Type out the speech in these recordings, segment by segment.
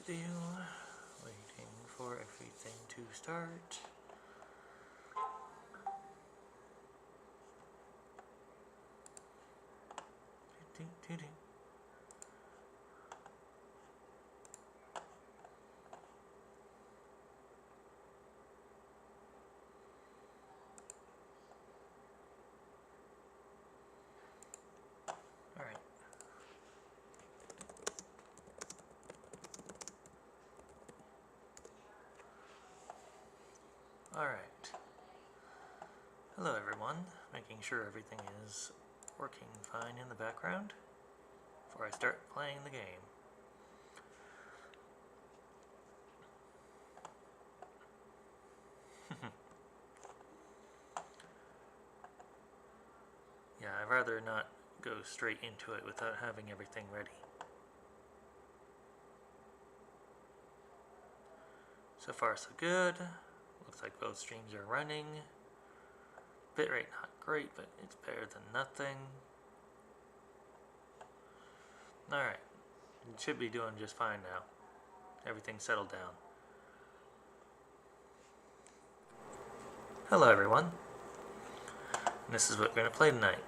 do. Waiting for everything to start. Alright. Alright. Hello everyone. Making sure everything is working fine in the background before I start playing the game. Yeah, I'd rather not go straight into it without having everything ready. So far so good. Looks like both streams are running. Bitrate not great, but it's better than nothing. Alright, it should be doing just fine now. Everything's settled down. Hello everyone. And this is what we're going to play tonight.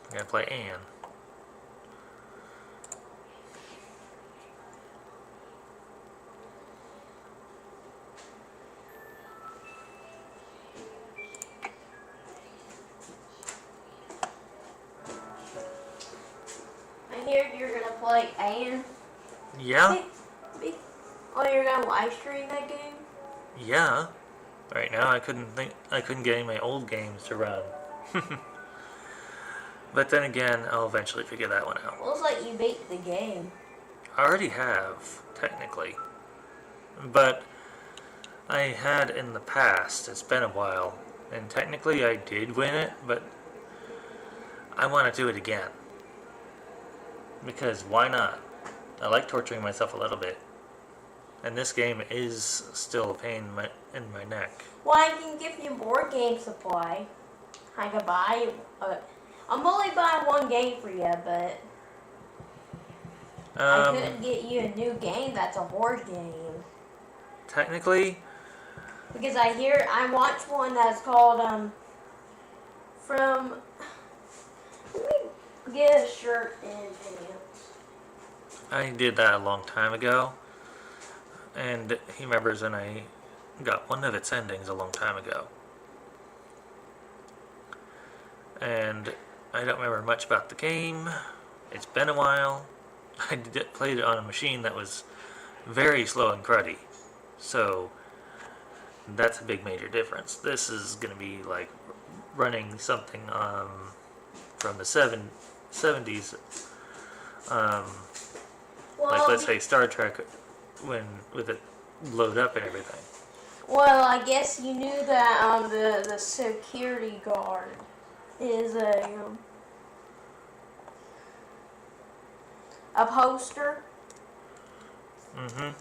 We're going to play Anne. I hear you're going to play Anne. Yeah? Oh, you're going to live stream that game? Yeah. Right now I couldn't get any of my old games to run. But then again, I'll eventually figure that one out. Looks like you beat the game. I already have, technically. But I had in the past. It's been a while. And technically I did win it, but I want to do it again. Because why not? I like torturing myself a little bit. And this game is still a pain in my neck. Well, I can give you more game supply. I can buy... I'm only buying one game for you, but... I couldn't get you a new game that's a horror game. Technically... Because I watched one that's called, from... Let me get a shirt and pants. I did that a long time ago. And he remembers when I got one of its endings a long time ago. And I don't remember much about the game. It's been a while. I played it on a machine that was very slow and cruddy. So that's a big major difference. This is going to be like running something from the 70s. Like let's say Star Trek with it load up and everything. Well, I guess you knew that the security guard is a poster. Mm-hmm.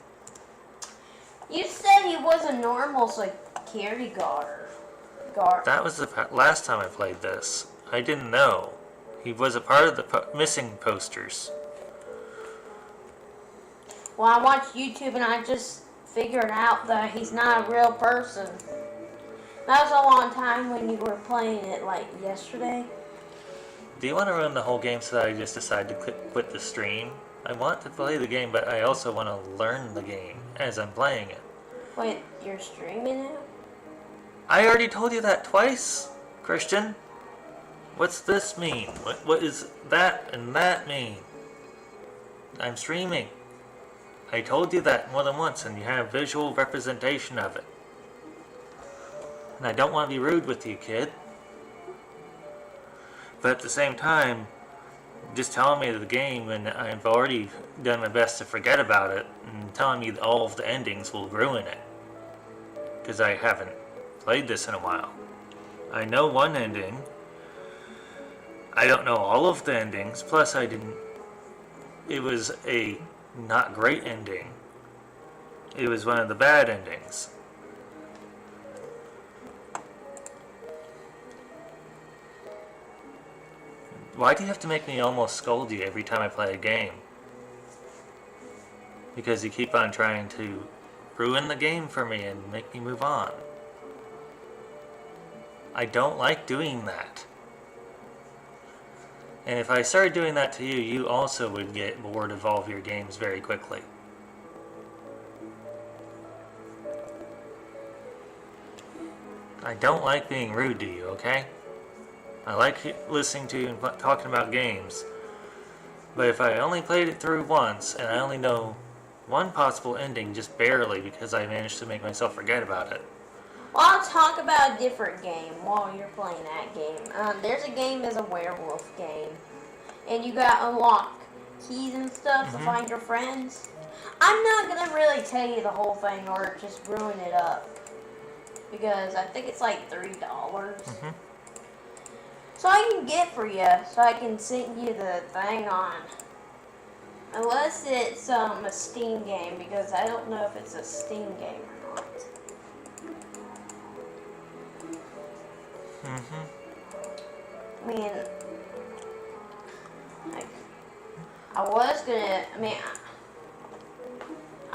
You said he was a normal security guard. That was the last time I played this. I didn't know. He was a part of the missing posters. Well, I watched YouTube and I just figured out that he's not a real person. That was a long time when you were playing it, like yesterday. Do you want to run the whole game so that I just decide to quit the stream? I want to play the game, but I also want to learn the game as I'm playing it. Wait, you're streaming it? I already told you that twice, Christian. What's this mean? What is that and that mean? I'm streaming. I told you that more than once, and you have visual representation of it. And I don't want to be rude with you, kid. But at the same time, just telling me the game, and I've already done my best to forget about it, and telling me all of the endings will ruin it. Because I haven't played this in a while. I know one ending. I don't know all of the endings, plus it was a not great ending. It was one of the bad endings. Why do you have to make me almost scold you every time I play a game? because you keep on trying to ruin the game for me and make me move on. I don't like doing that. And if I started doing that to you, you also would get bored of all of your games very quickly. I don't like being rude to you, okay? I like listening to you and talking about games. But if I only played it through once, and I only know one possible ending just barely because I managed to make myself forget about it. Well, I'll talk about a different game while you're playing that game. There's a game that's a werewolf game. And you got unlock keys and stuff to find your friends. I'm not going to really tell you the whole thing or just ruin it up. Because I think it's like $3. So I can get for you, so I can send you the thing on. Unless it's a Steam game, because I don't know if it's a Steam game or not. I mean, like, I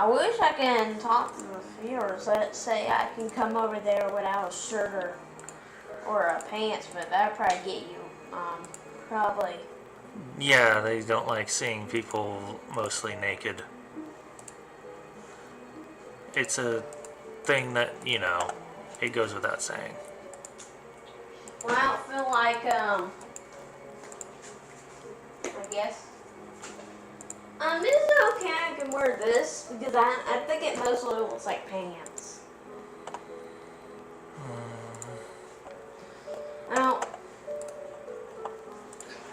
wish I can talk to the viewers. Let's say I can come over there without a shirt or a pants, but that'd probably get you, probably. Yeah, they don't like seeing people mostly naked. It's a thing that, you know, it goes without saying. Well, I don't feel like, I guess. This is okay, I can wear this, because I think it mostly looks like pants.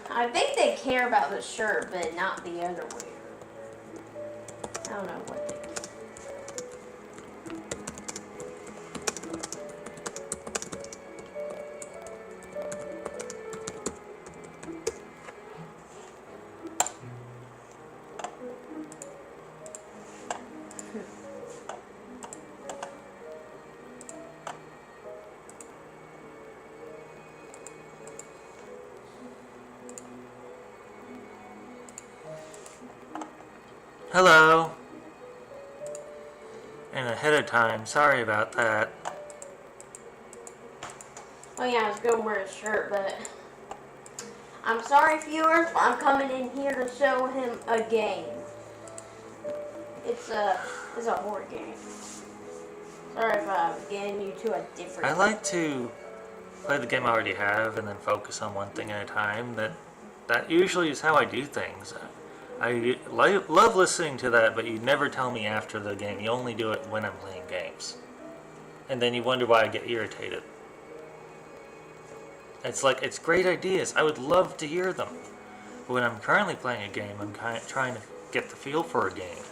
I think they care about the shirt, but not the underwear. I don't know what they do. Hello. And ahead of time, sorry about that. Oh yeah, I was gonna wear a shirt, but I'm sorry, viewers. I'm coming in here to show him a game. It's a horror game. Sorry if I was getting you to a different. I like to play the game I already have and then focus on one thing at a time. That usually is how I do things. I love listening to that, but you never tell me after the game. You only do it when I'm playing games. And then you wonder why I get irritated. It's like, it's great ideas. I would love to hear them. But when I'm currently playing a game, I'm trying to get the feel for a game.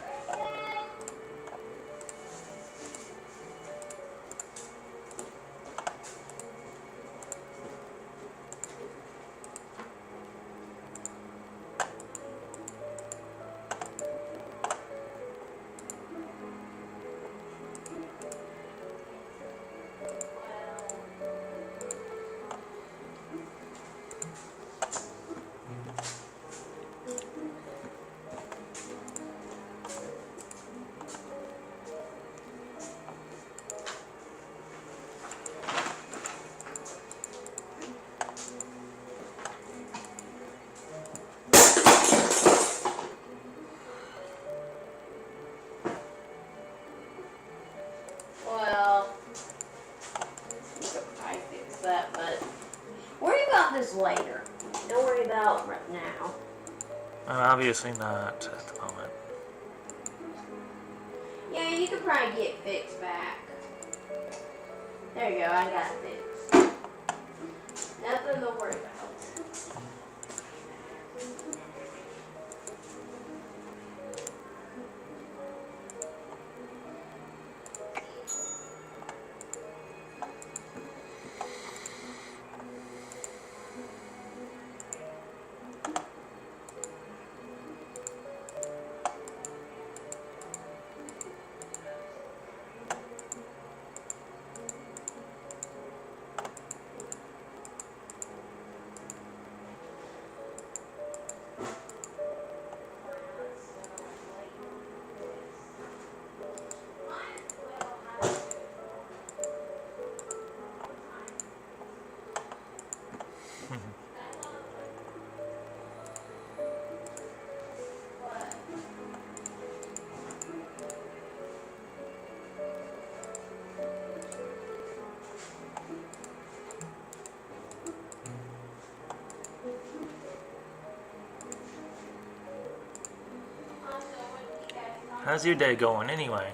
Well, you could probably fix that, but worry about this later. Don't worry about right now. Obviously not at the moment. Yeah, you could probably get fixed back. There you go, I got it fixed. Nothing to worry about. How's your day going anyway?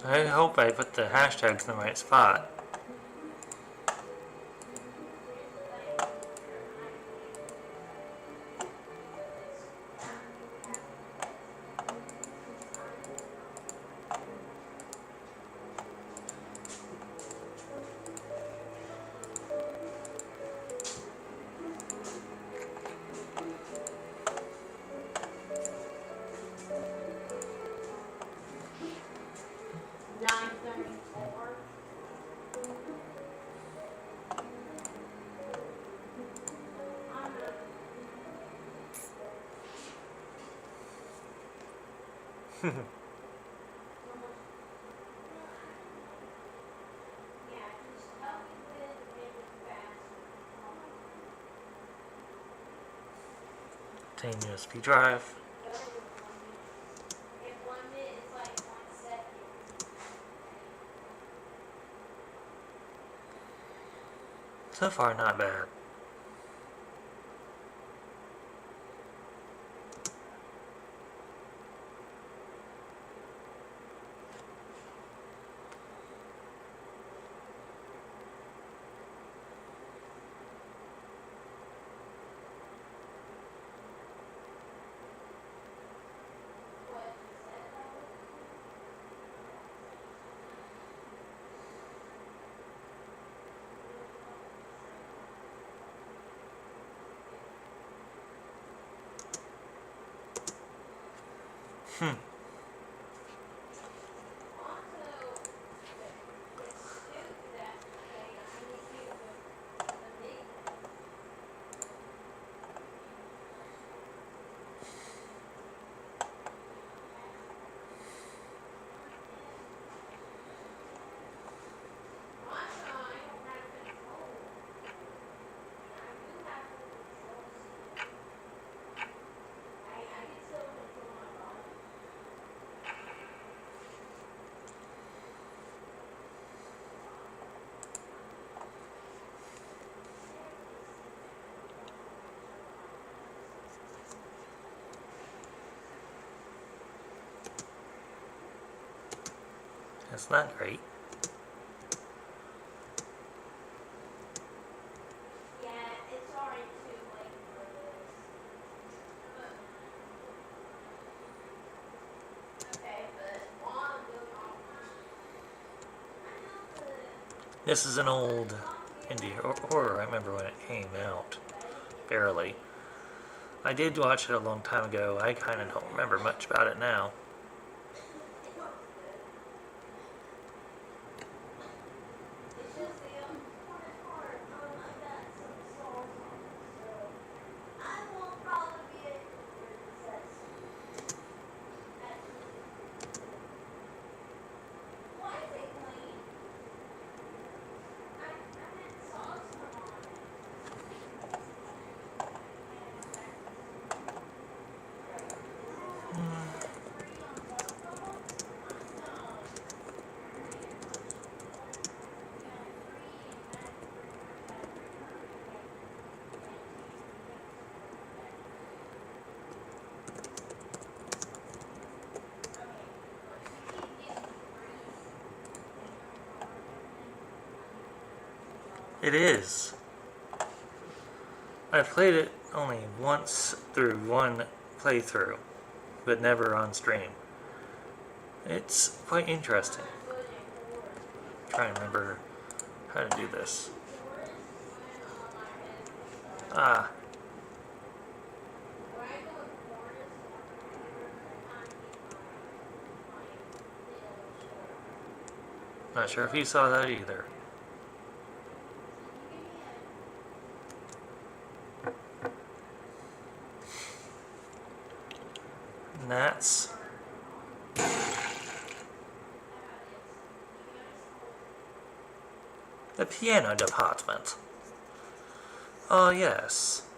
I hope I put the hashtags in the right spot. Obtain USB drive. So far, not bad. That's not great. This is an old indie horror. I remember when it came out. Barely. I did watch it a long time ago. I kind of don't remember much about it now. It is. I played it only once through one playthrough, but never on stream. It's quite interesting. I'm trying to remember how to do this. Ah. Not sure if you saw that either. And that's the piano department. Oh, yes.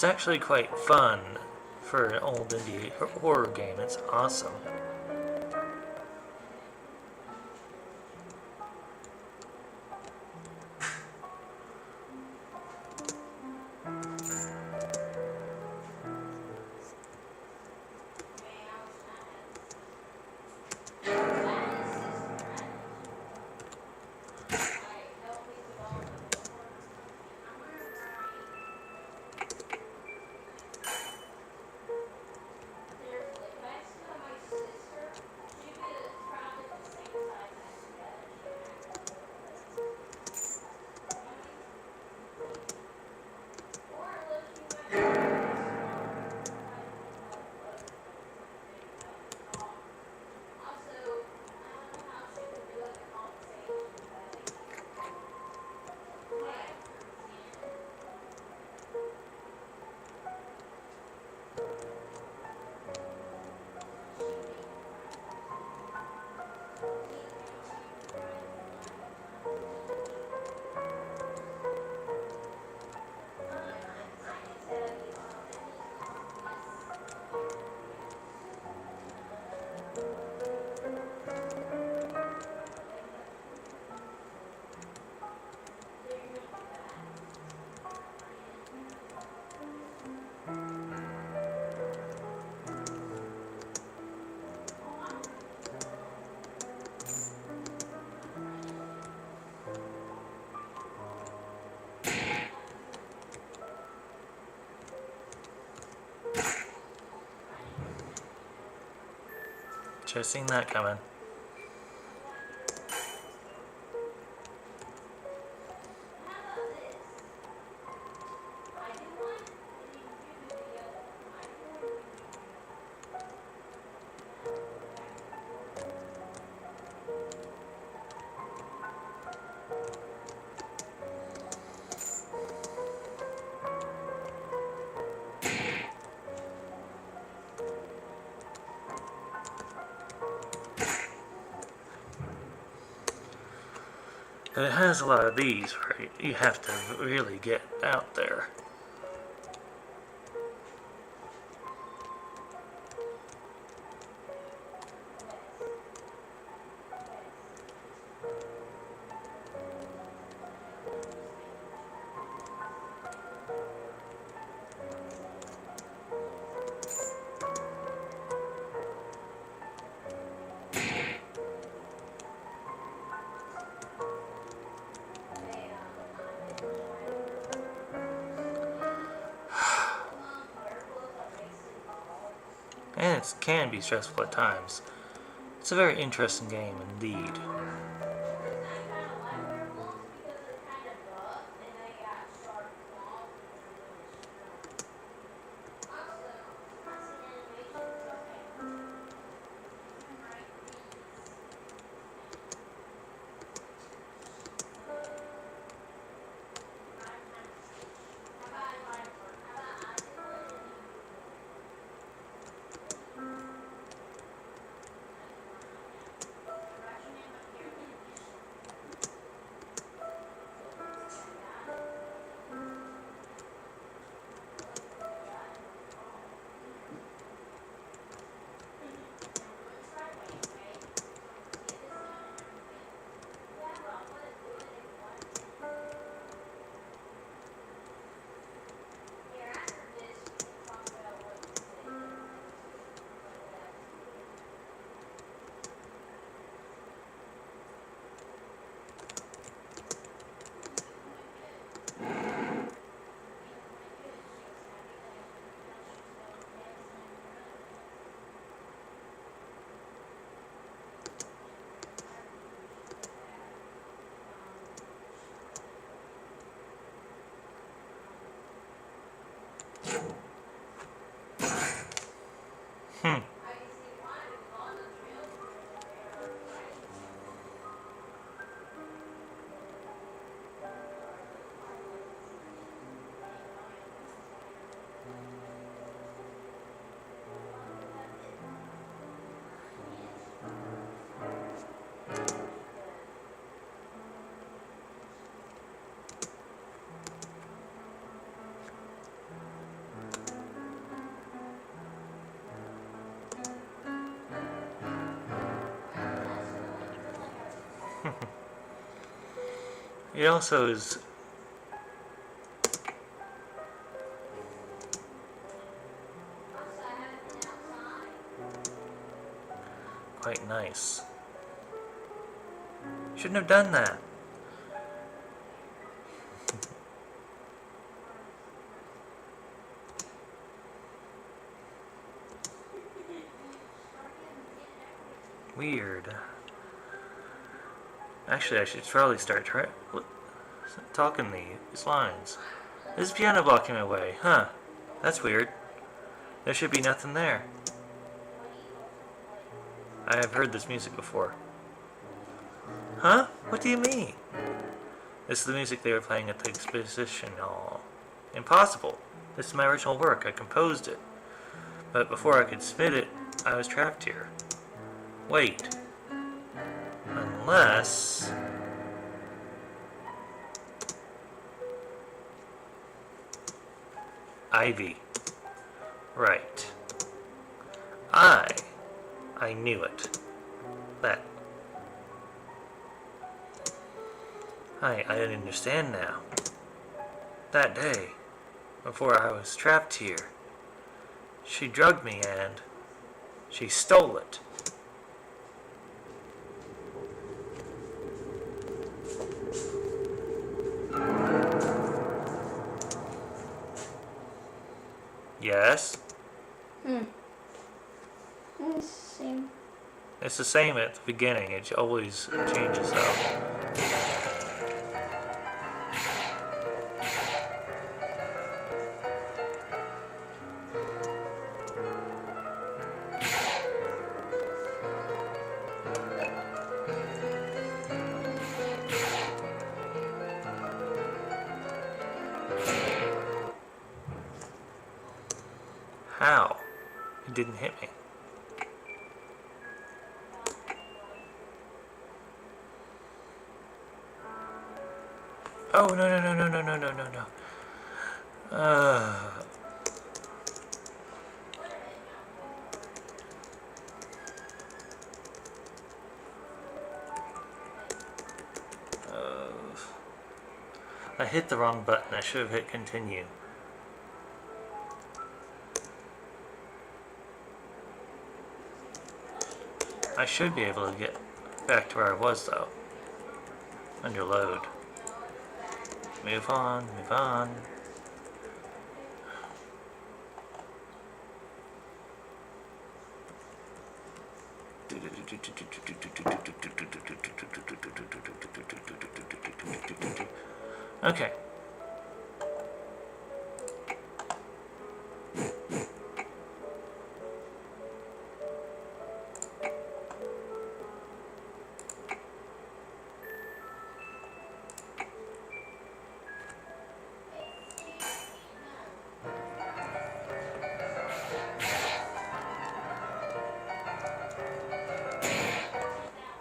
It's actually quite fun for an old indie horror game. It's awesome. Just seen that coming. But it has a lot of these where you have to really get out there. And it can be stressful at times. It's a very interesting game indeed. it also is quite nice. Shouldn't have done that. Weird. Actually, I should probably start talking these lines. There's a piano blocking my way. Huh. That's weird. There should be nothing there. I have heard this music before. Huh? What do you mean? This is the music they were playing at the exposition hall. Impossible. This is my original work. I composed it. But before I could submit it, I was trapped here. Wait. Unless... Ivy. Right. I knew it. That... I understand now. That day, before I was trapped here, she drugged me and she stole it. Yes? It's the same at the beginning. It always changes though. How? It didn't hit me. Oh, no. I hit the wrong button. I should have hit continue. I should be able to get back to where I was though. Under load. Move on, move on. Okay.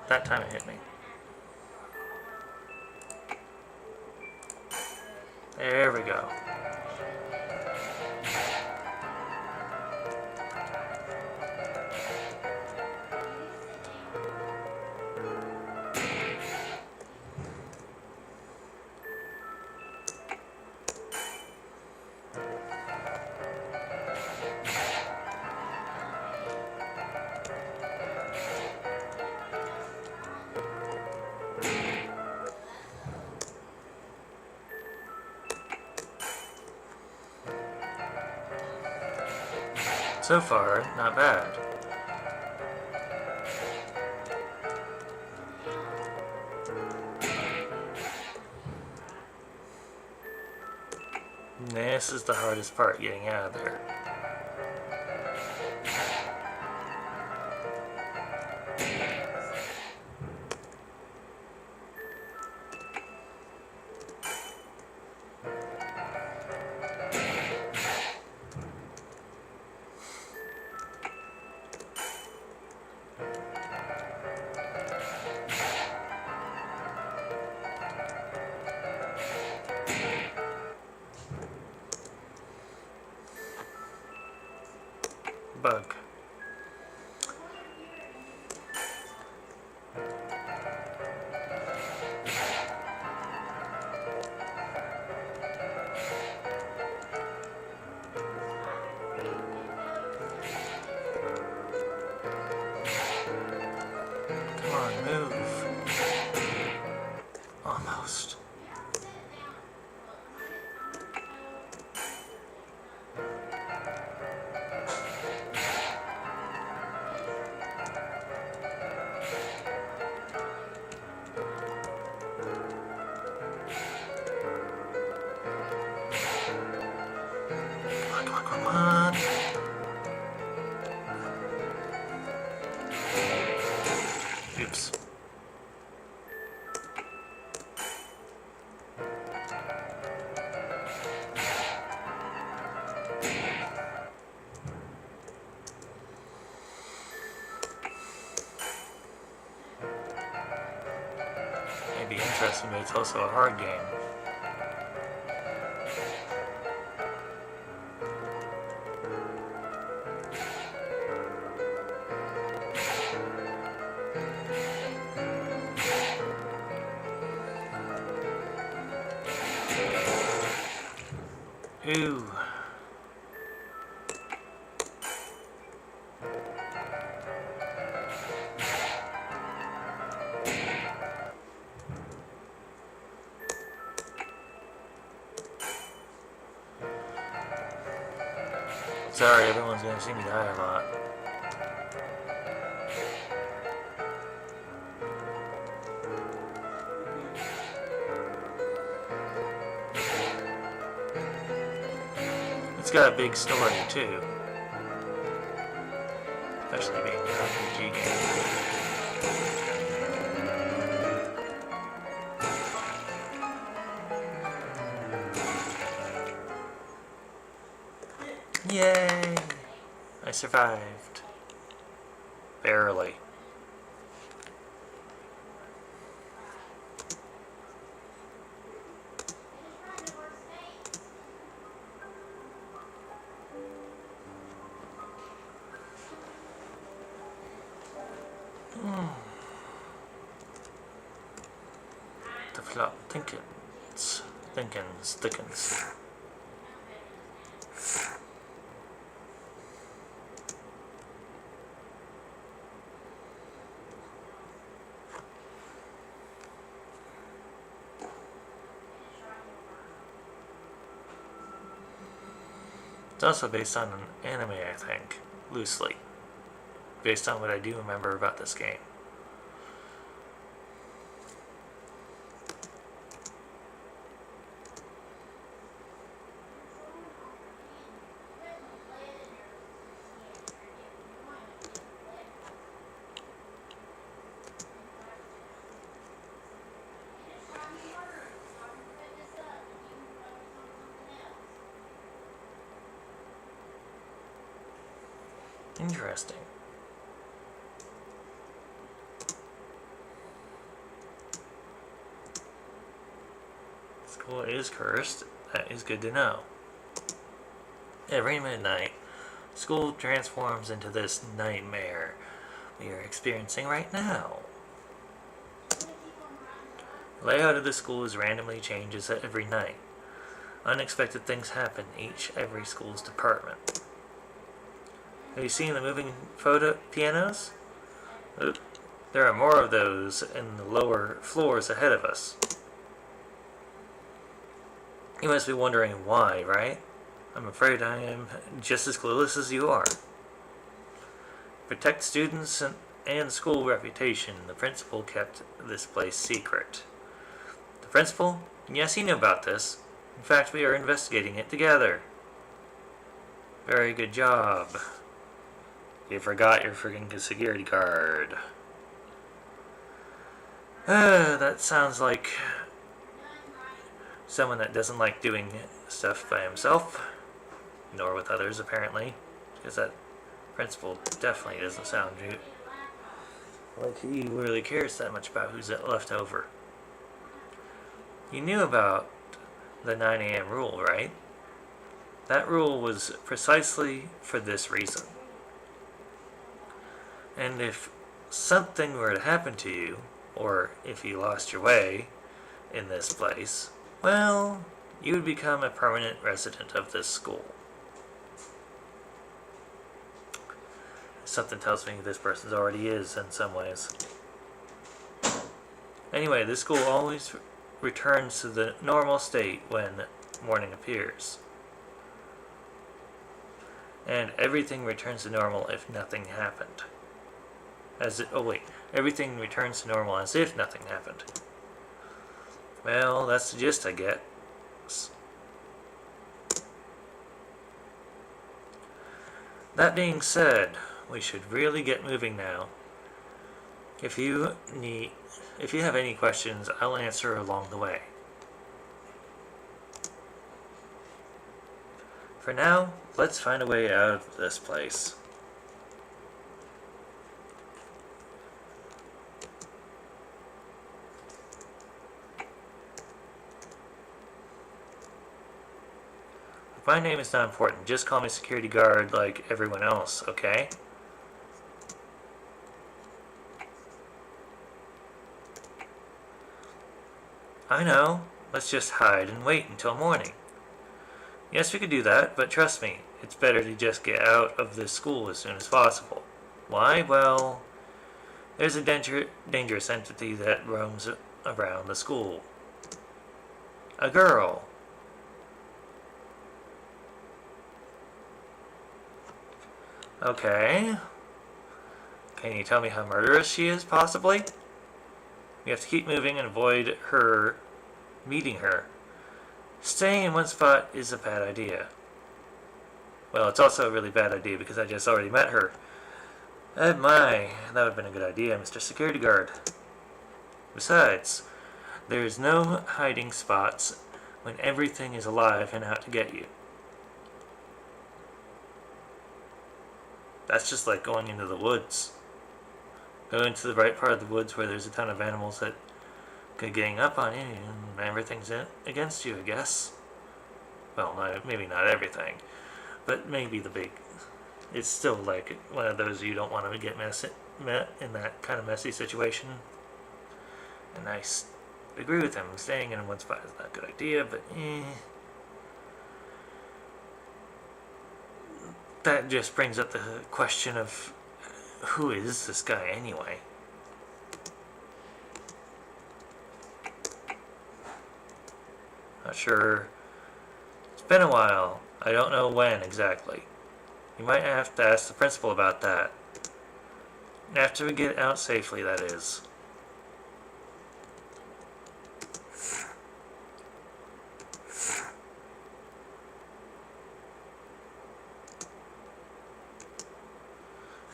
That time it hit me. There we go. So far, not bad. This is the hardest part, getting out of there. Bug. Come on. Oops. Maybe interesting, but it's also a hard game. Ooh. Sorry, everyone's gonna see me die a lot. It's got a big story too, especially being an RPG game. Yay! I survived. Barely. The flop thickens. It's also based on an anime, I think, loosely, based on what I do remember about this game. Interesting. School is cursed. That is good to know. Every midnight, school transforms into this nightmare we are experiencing right now. The layout of the school is randomly changes every night. Unexpected things happen in every school's department. Have you seen the moving photo pianos? There are more of those in the lower floors ahead of us. You must be wondering why, right? I'm afraid I am just as clueless as you are. Protect students and school reputation, the principal kept this place secret. The principal? Yes, he knew about this. In fact, we are investigating it together. Very good job. You forgot your freaking security card. That sounds like someone that doesn't like doing stuff by himself, nor with others apparently, because that principal definitely doesn't sound like he really cares that much about who's left over. You knew about the 9 a.m. rule, right? That rule was precisely for this reason. And if something were to happen to you, or if you lost your way in this place, well, you would become a permanent resident of this school. Something tells me this person already is in some ways. Anyway, this school always returns to the normal state when morning appears. And everything returns to normal if nothing happened. Everything returns to normal as if nothing happened. Well, that's the gist I get. That being said, we should really get moving now. If you have any questions, I'll answer along the way. For now, let's find a way out of this place. My name is not important. Just call me security guard like everyone else, okay? I know. Let's just hide and wait until morning. Yes, we could do that, but trust me, it's better to just get out of this school as soon as possible. Why? Well, there's a dangerous entity that roams around the school. A girl. Okay. Can you tell me how murderous she is, possibly? We have to keep moving and avoid her meeting her. Staying in one spot is a bad idea. Well, it's also a really bad idea because I just already met her. My, that would have been a good idea, Mr. Security Guard. Besides, there's no hiding spots when everything is alive and out to get you. That's just like going into the woods. Go into the right part of the woods where there's a ton of animals that could gang up on you and everything's against you, I guess. Well, maybe not everything, but maybe the big. It's still like one of those you don't want to get met in that kind of messy situation. And I agree with him. Staying in one spot is not a good idea, but that just brings up the question of who is this guy anyway? Not sure. It's been a while. I don't know when exactly. You might have to ask the principal about that. After we get out safely, that is.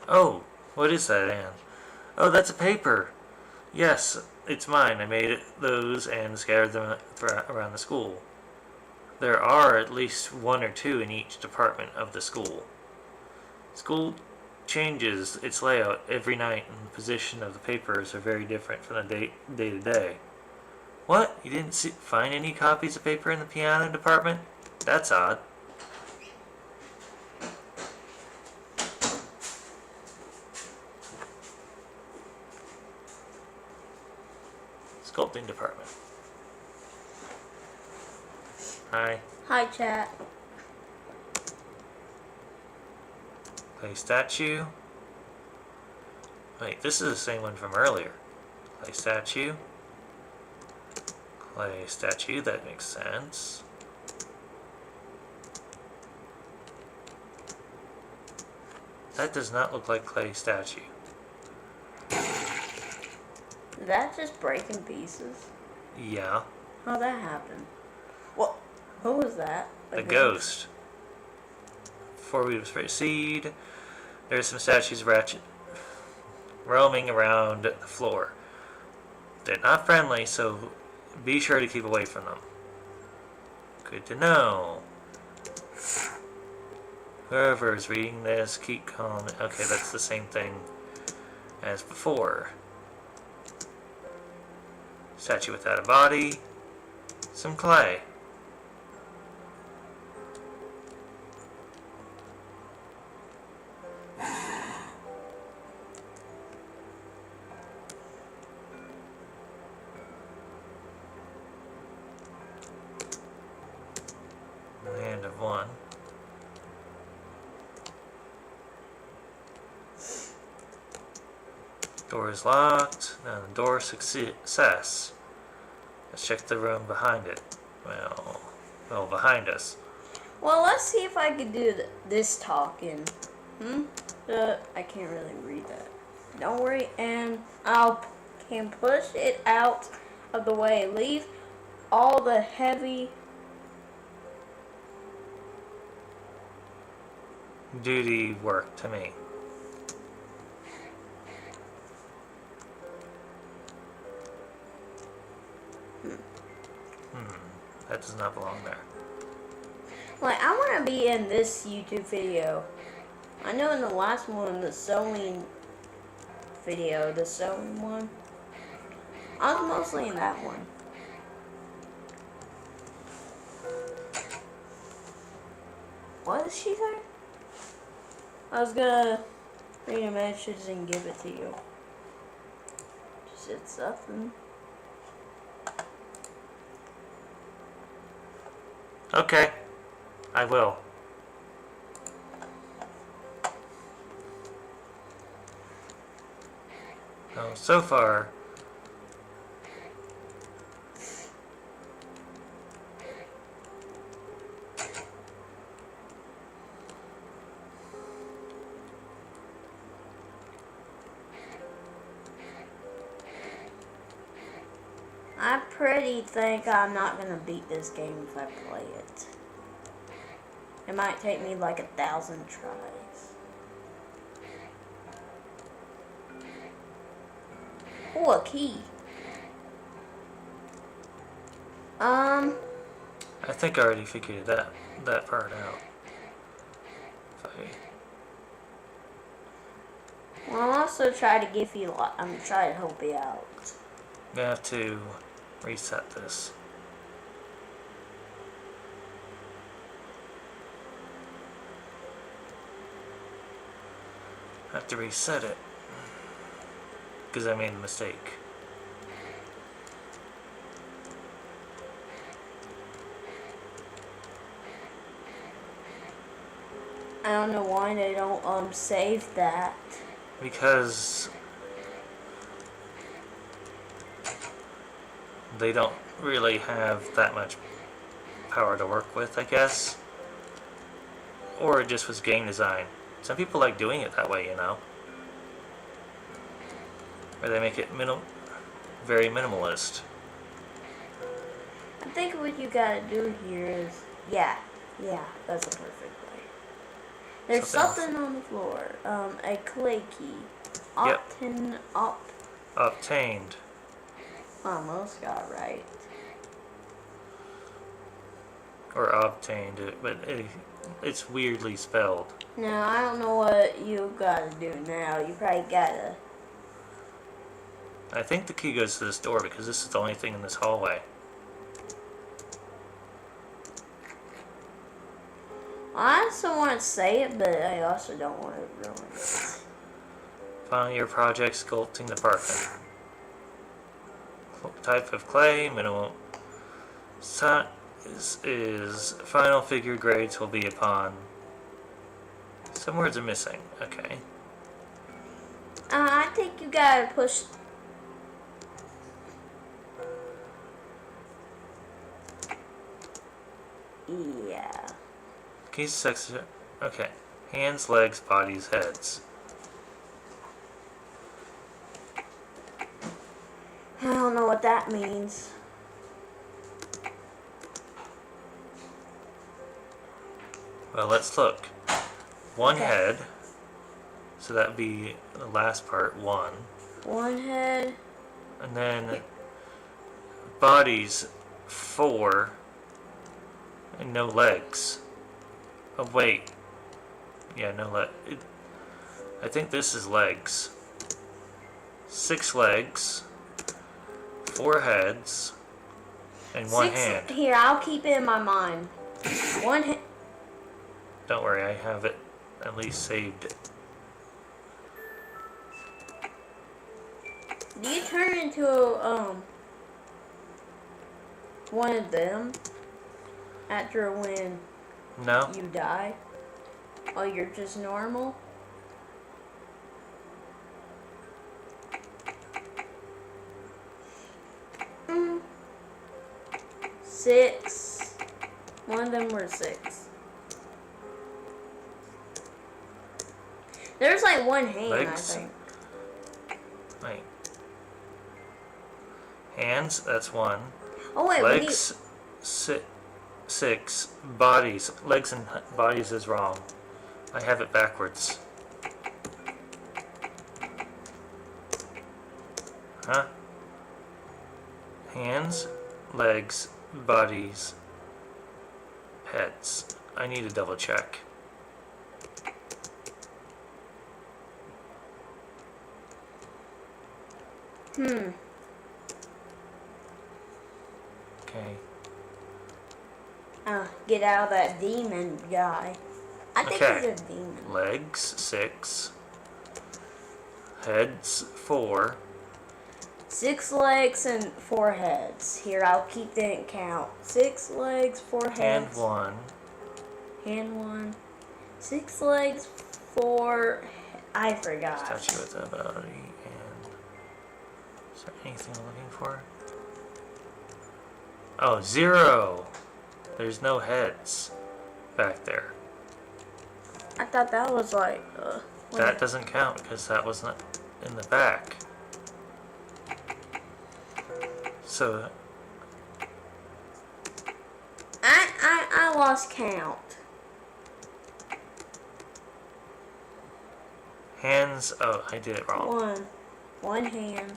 Oh, what is that, Anne? Oh, that's a paper. Yes, it's mine. I made those and scattered them around the school. There are at least one or two in each department of the school. School changes its layout every night, and the position of the papers are very different from the day to day. What? You didn't find any copies of paper in the piano department? That's odd. Sculpting department. Hi. Hi, chat. Clay statue. Wait, this is the same one from earlier. Clay statue. Clay statue, that makes sense. That does not look like clay statue. Did that just break in pieces? Yeah. How'd that happen? What? Who was that? The ghost. Before we proceed, there's some statues roaming around the floor. They're not friendly, so be sure to keep away from them. Good to know. Whoever is reading this, keep calm. Okay, that's the same thing as before. Statue without a body. Some clay. The hand of one. Door is locked. Now the door success. Let's check the room behind it. Well, behind us. Well, let's see if I can do this talking. I can't really read that. Don't worry, and can push it out of the way. Leave all the heavy. duty work to me. That does not belong there. Like, I want to be in this YouTube video. I know in the last one, the sewing video, the sewing one, I was mostly in that one. What did she say? I was gonna read a message and give it to you. She said something. Okay, I will. So far, I pretty think I'm not gonna beat this game if I play it. It might take me like 1,000 tries. Oh, a key. I think I already figured that part out. Well, I'm also trying to give you. I'm trying to help you out. I'm gonna have to reset this. I have to reset it because I made a mistake. I don't know why they don't save that. Because they don't really have that much power to work with, I guess. Or it just was game design. Some people like doing it that way, you know. Where they make it very minimalist. I think what you gotta do here is, yeah, that's a perfect way. There's something on the floor. A clay key. Obtained. Almost got right. Or obtained, but it's weirdly spelled. Now, I don't know what you gotta do now. You probably gotta... I think the key goes to this door because this is the only thing in this hallway. I also want to say it, but I also don't want to ruin it. Final year project, sculpting department. Type of clay, minimum size is final figure grades will be upon. Some words are missing. Okay. I think you gotta push. Yeah. Keys section. Okay. Hands, legs, bodies, heads. I don't know what that means. Well, let's look. One Okay. head. So that'd be the last part, one. One head. And then bodies, 4. And no legs. Oh, wait. Yeah, no leg. I think this is legs. 6 legs. 4 heads. And 1 hand. Here, I'll keep it in my mind. One head. Don't worry, I have it at least saved. Do you turn into one of them after when No? you die? Oh, you're just normal? Mm. 6. One of them were 6. There's like one hand, Legs? I think. Wait. Hands, that's 1. Oh wait, Legs, 6. Bodies. Legs and bodies is wrong. I have it backwards. Huh? Hands, legs, bodies, heads. I need to double check. Okay. Get out of that demon guy. I think Okay. he's a demon. Legs, 6. Heads, 4. 6 legs and 4 heads. Here, I'll keep that count. 6 legs, 4 Hand, heads. 1. Hand 1. 6 legs, 4. I forgot. Statue with a body and... Is there anything I'm looking for? Oh, 0! There's no heads back there. I thought that was like. That doesn't count because that was not in the back. So I lost count. hands. Oh, I did it wrong. One hand.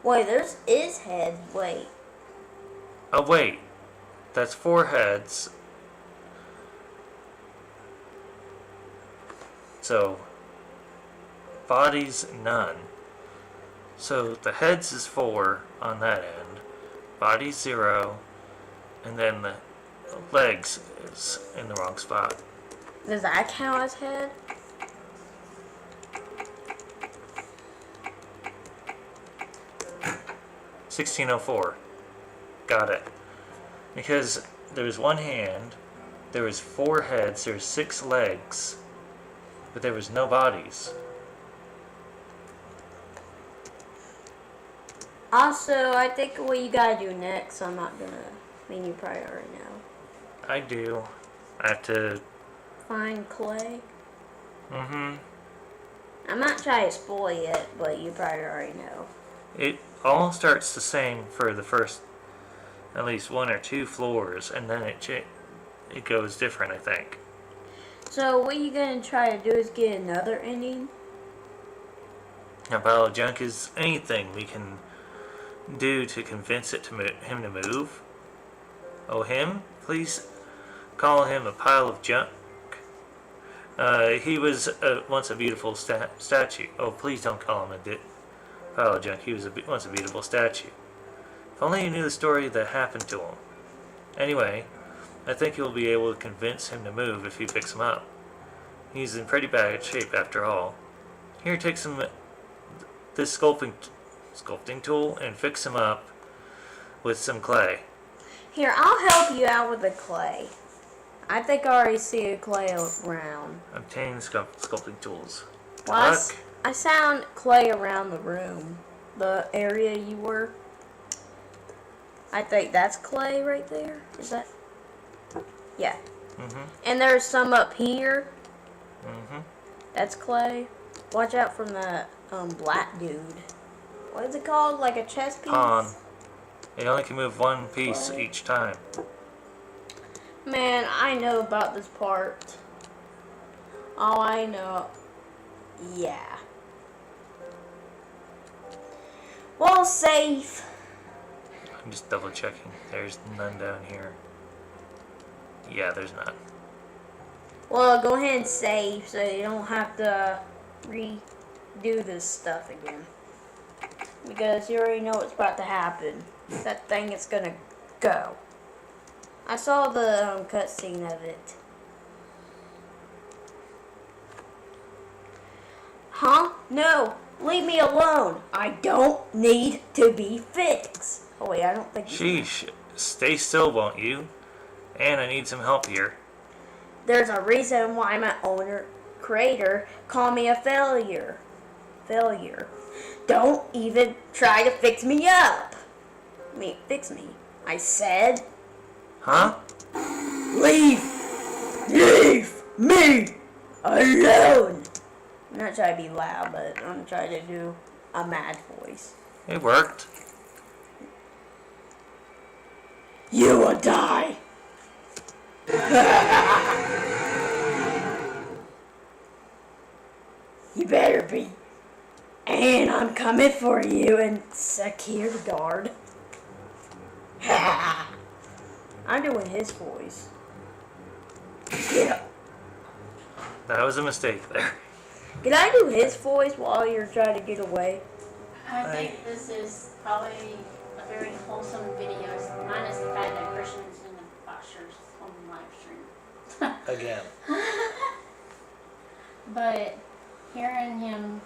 Wait, there's his head. Wait. Oh wait, that's 4 heads. So bodies, none. So the heads is 4 on that end, bodies 0, and then the legs is in the wrong spot. Does that count as head? $16.04. Got it. Because there was 1 hand, there was 4 heads, there was 6 legs, but there was no bodies. Also, I think what you gotta do next, I'm not gonna. I mean, you probably already know. I do. I have to. Find clay. Mm-hmm. I'm not trying to spoil it, but you probably already know. It all starts the same for the first at least 1 or 2 floors, and then it goes different, I think. So what you gonna try to do is get another ending? A pile of junk is anything we can do to convince it to him to move. Oh, him? Please call him a pile of junk. He was once a beautiful statue. Oh, please don't call him a pile of junk. He was once a beautiful statue. If only you knew the story that happened to him. Anyway, I think you'll be able to convince him to move if you fix him up. He's in pretty bad shape after all. Here, take this sculpting tool and fix him up with some clay. Here, I'll help you out with the clay. I think I already see a clay around. Obtain sculpting tools. Good Well, luck. I found clay around the room. The area you were. I think that's clay right there. Is that? Yeah. Mm-hmm. And there's some up here. Mm-hmm. That's clay. Watch out from the black dude. What is it called? Like a chess piece? Pawn. It only can move 1 piece What? each time. Man, I know about this part. Oh, I know. Yeah. Well, safe. I'm just double checking. There's none down here. Yeah, there's none. Well, go ahead and save so you don't have to redo this stuff again. Because you already know what's about to happen. That thing is gonna go. I saw the cutscene of it. Huh? No! Leave me alone! I don't need to be fixed! Oh wait, I don't think... Sheesh. Stay still, won't you? And I need some help here. There's a reason why my creator called me a failure. Don't even try to fix me up. Fix me. I said... Huh? Leave me alone. I'm not trying to be loud, but I'm trying to do a mad voice. It worked. You will die. You better be. And I'm coming for you and security guard. I'm doing his voice. Yeah. That was a mistake there. Can I do his voice while you're trying to get away? I think this is probably a very wholesome video, minus the fact that Christian's in the boxers on the live stream. Again. But hearing him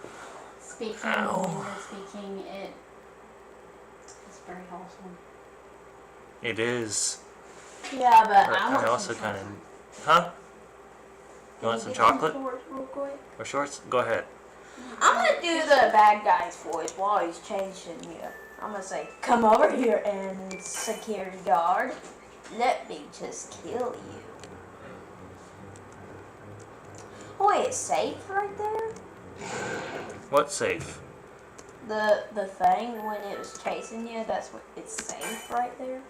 speaking, Ow. speaking, it's very wholesome. It is. Yeah, but But I also kind of. Huh? You want some chocolate Real quick? or shorts? Go ahead. I'm gonna do the bad guy's voice while he's chasing you. I'm gonna say, come over here and security guard. Let me just kill you. Oh wait, it's safe right there? What's safe? The thing when it was chasing you, that's what it's safe right there.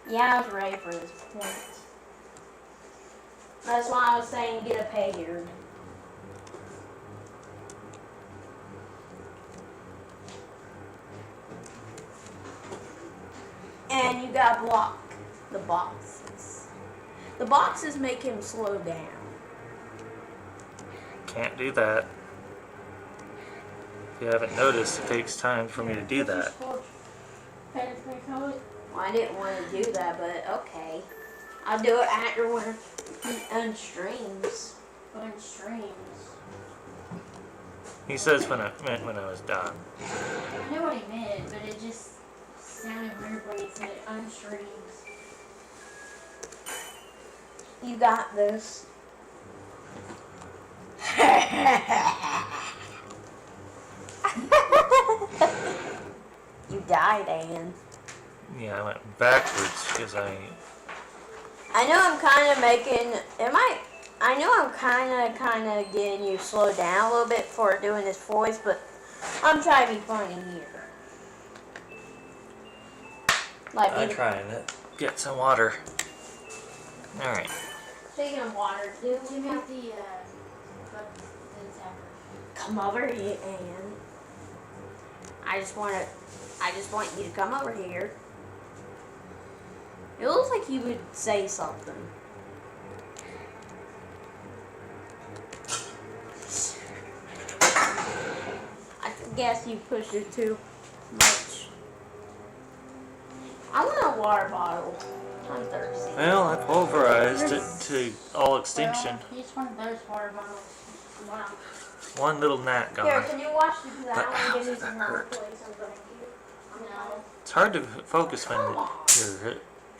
Yeah, I was ready for this point. That's why I was saying get a pager. And you gotta block the boxes. The boxes make him slow down. Can't do that. If you haven't noticed, it takes time for me to do that. Well, I didn't want to do that, but okay. I'll do it after when he unstreams. On streams. He says when I meant when I was done. I know what he meant, but it just sounded weird when he said on streams. You got this. You died, Anne. Yeah, I went backwards because I know I'm kind of making. I know I'm kind of getting you slowed down a little bit for doing this voice, but I'm trying to be funny here. Like I'm trying to get some water. All right. Speaking of water, Do you have the zapper? come over here, Anne. I just want you to come over here. It looks like you would say something. I guess you pushed it too much. I want a water bottle. I'm thirsty. Well, I pulverized it to all extinction. Well, each one of those water bottles. Wow. One little gnat Here, gone. can you wash it? Because I But want to give you that some water, hurt. please. I'm going to No. It's hard to focus when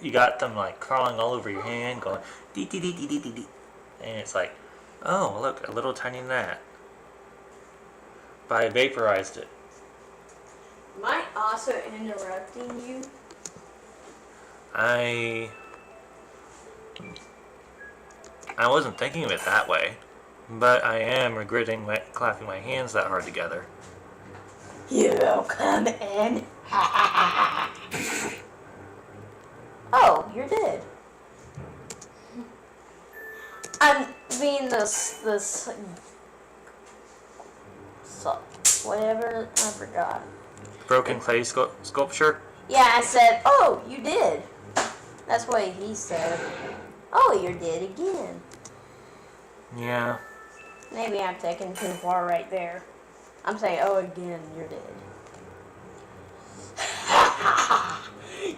you got them like crawling all over your hand, going dee dee dee dee dee dee dee, and it's like, oh look, a little tiny gnat. But I vaporized it. Am I also interrupting you? I wasn't thinking of it that way, but I am regretting clapping my hands that hard together. You will come in. Oh, you're dead. I'm being this whatever, I forgot. Broken clay sculpture? Yeah, I said, oh, you did. That's what he said. Oh, you're dead again. Yeah. Maybe I'm taking too far right there. I'm saying, oh, again, you're dead.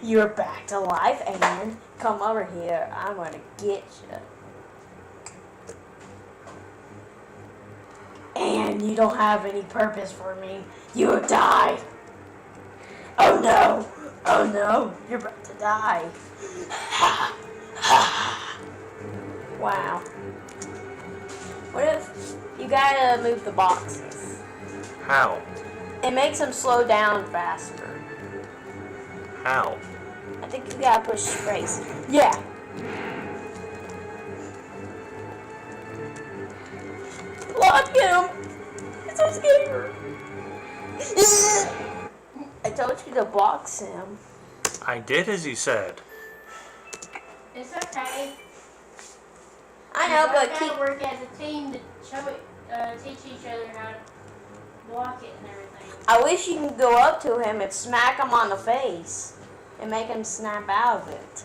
You're back to life, and come over here. I'm gonna get you. And you don't have any purpose for me. You will die. Oh no. Oh no. You're about to die. Wow. What if you gotta move the boxes? How? It makes them slow down faster. How? I think you gotta push space. Yeah. Lock him. It's so scared. I told you to box him. I did as you said. It's okay. I know, We but gotta keep. work as a team to show it, teach each other how to block it and everything. I wish you could go up to him and smack him on the face and make him snap out of it.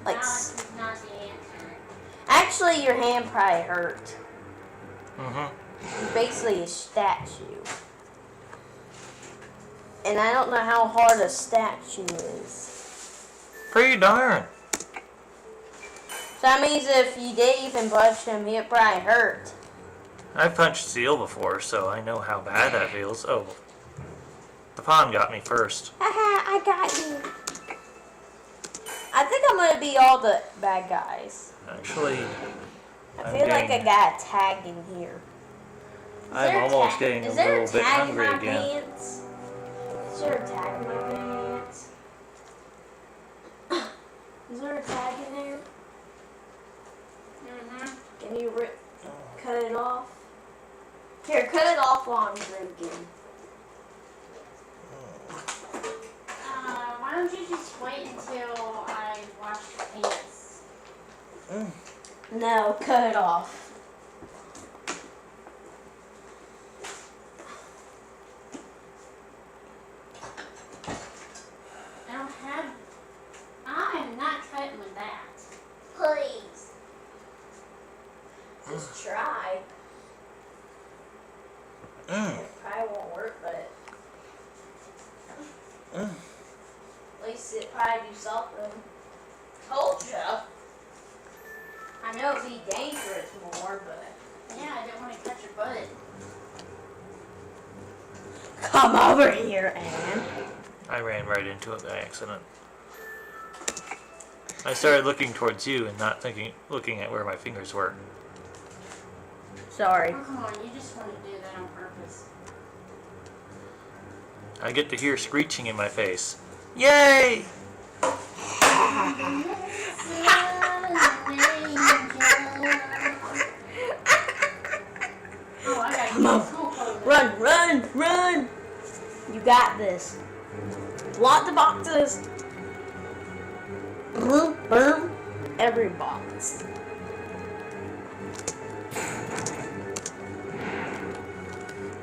Like, Alex is not the answer. actually, your hand probably hurt. Mm-hmm. You're basically a statue. And I don't know how hard a statue is. Pretty darn. So that means if you did even punch him, he'd probably hurt. I've punched steel before, so I know how bad that feels. Oh, the pawn got me first. Haha, I got you. I think I'm gonna be all the bad guys. Actually, I I'm feel like I getting- got a tag in here. I'm almost getting a Is there little bit tag in hungry my again. pants? Is there a tag in my pants? Is there a tag in there? Mm-hmm. Can you cut it off? Here, cut it off while I'm drinking. Why don't you just wait until I wash your pants? No, cut it off. I'm not cutting with that. Please. Just try. It probably won't work, but at least it probably do something. Told ya. I know it'd be dangerous more, but Yeah, I didn't want to cut your butt. come over here, Anne. I ran right into it by accident. I started looking towards you and not looking at where my fingers were. Sorry. Oh, come on, you just want to do that on purpose. I get to hear screeching in my face. Yay! Oh, I gotta Come on. get school clothes. Run, run, run! You got this. Block the boxes. Boom, boom. Every box.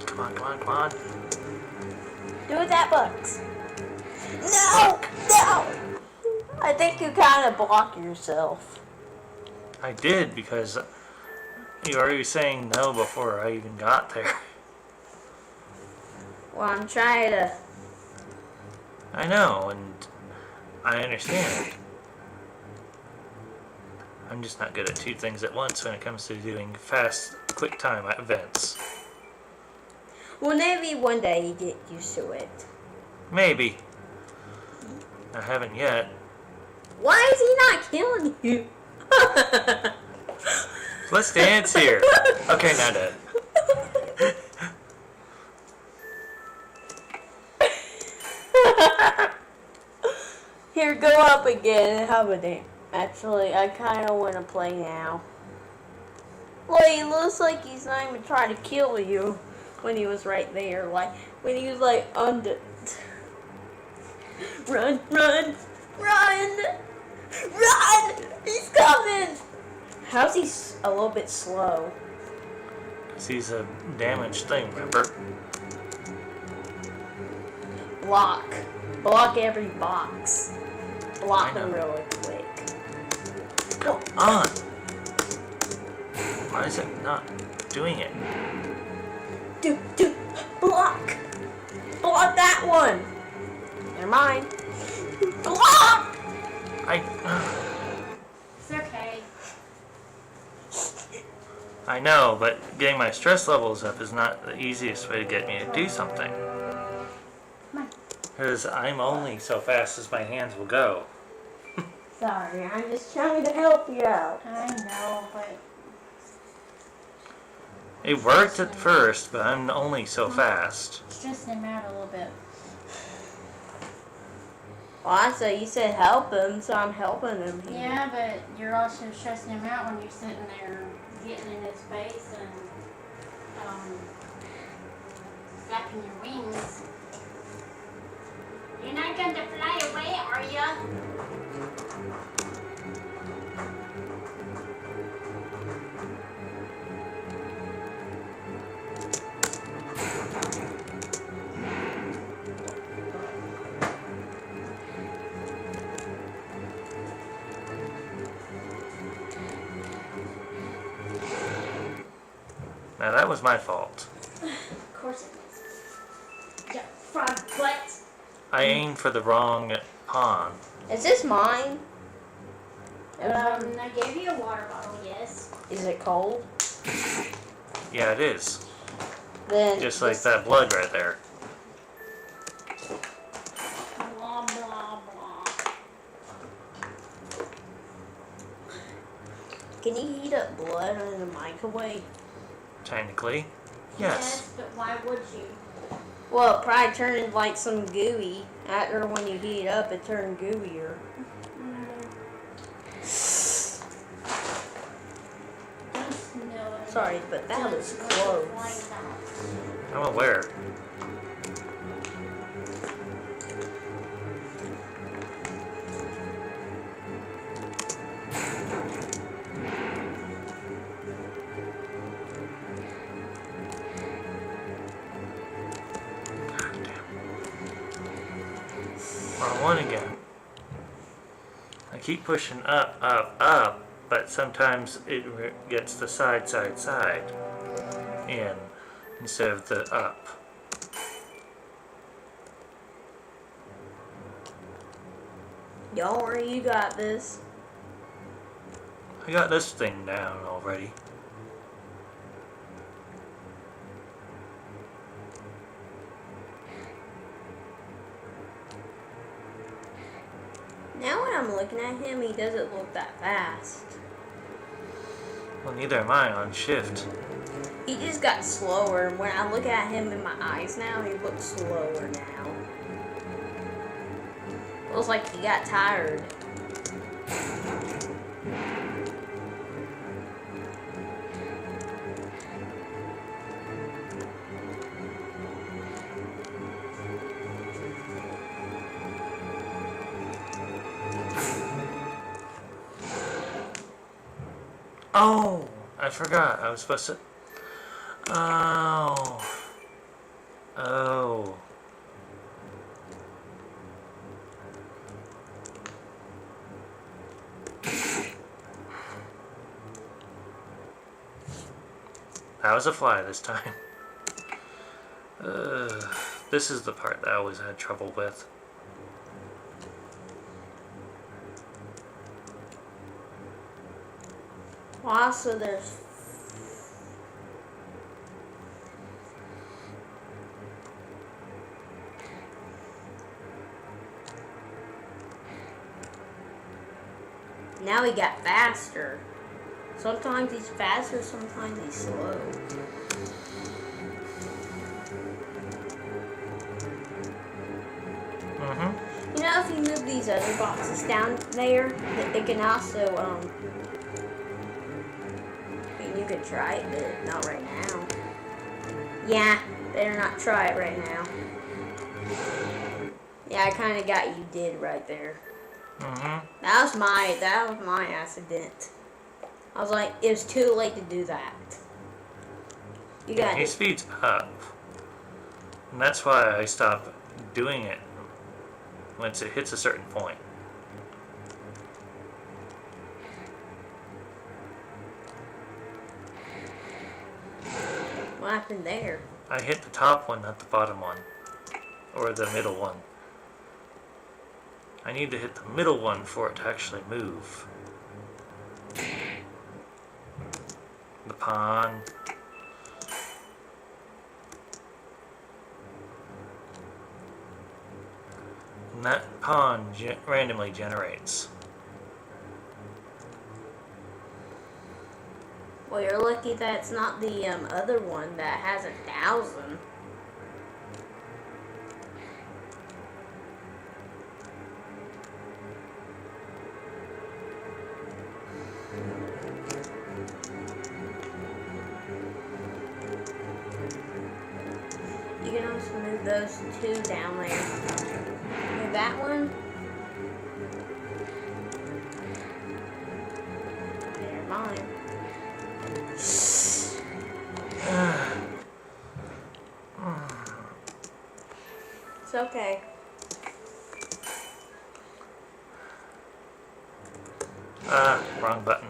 Come on, come on, come on. Do it that box. No! No! I think you kind of block yourself. I did because you were already saying no before I even got there. Well, I'm trying to. I know, and I understand. I'm just not good at two things at once when it comes to doing fast, quick time events. Well, maybe one day you get used to it. Maybe. I haven't yet. Why is he not killing you? Let's dance here. Okay, now dead. Here, go up again and have a dance. Actually, I kind of want to play now. Well, he looks like he's not even trying to kill you when he was right there. Like, when he was like under. Run, run, run! Run! He's coming! How's he a little bit slow? Because he's a damaged thing, remember? Block. Block every box. Block I know. them really quick. Come on! Why is it not doing it? Do, block! Block that one! Never mind. Block! It's okay. I know, but getting my stress levels up is not the easiest way to get me to do something. Come on. Because I'm only so fast as my hands will go. Sorry, I'm just trying to help you out. I know, but It worked at first, but I'm only so fast. stress him out a little bit. Well, so you said help him, so I'm helping him here. Yeah, but you're also stressing him out when you're sitting there getting in his face and flapping your wings. going to fly away, are ya? Now that was my fault. Of course it is. Yeah, frog butt. I aimed for the wrong pawn. Is this mine? I gave you a water bottle, yes. Is it cold? Yeah, it is. Then Just like that blood right there. Blah, blah, blah. Can you heat up blood in the microwave? Technically, yes. But why would you? Well, it probably turns like some gooey. After when you heat it up, it turned gooier. Sorry, but that was close. I'm aware. Wrong one again. I keep pushing up, up, up, but sometimes it gets the side in instead of the up. Don't worry, you got this. I got this thing down already. Now when I'm looking at him, he doesn't look that fast. Well, neither am I on shift. He just got slower, and when I look at him in my eyes now, he looks slower now. Looks like he got tired. Oh, I forgot. I was supposed to. Oh. Oh. That was a fly this time. This is the part that I always had trouble with. Wow, so there's... Now he got faster. Sometimes he's faster, sometimes he's slow. You know, if you move these other boxes down there, it can also, I mean, you could try it, but not right now. Yeah, better not try it right now. Yeah, I kind of got you did right there. That was my accident. I was like, it was too late to do that. You got He speeds up. And that's why I stop doing it once it hits a certain point. What happened there? I hit the top one, not the bottom one. Or the middle one. I need to hit the middle one for it to actually move. The pawn. And that pawn randomly generates. Well, you're lucky that it's not the other one that has 1,000. You can Let's move those two down there. Move that one. They're mine. It's okay. Wrong button.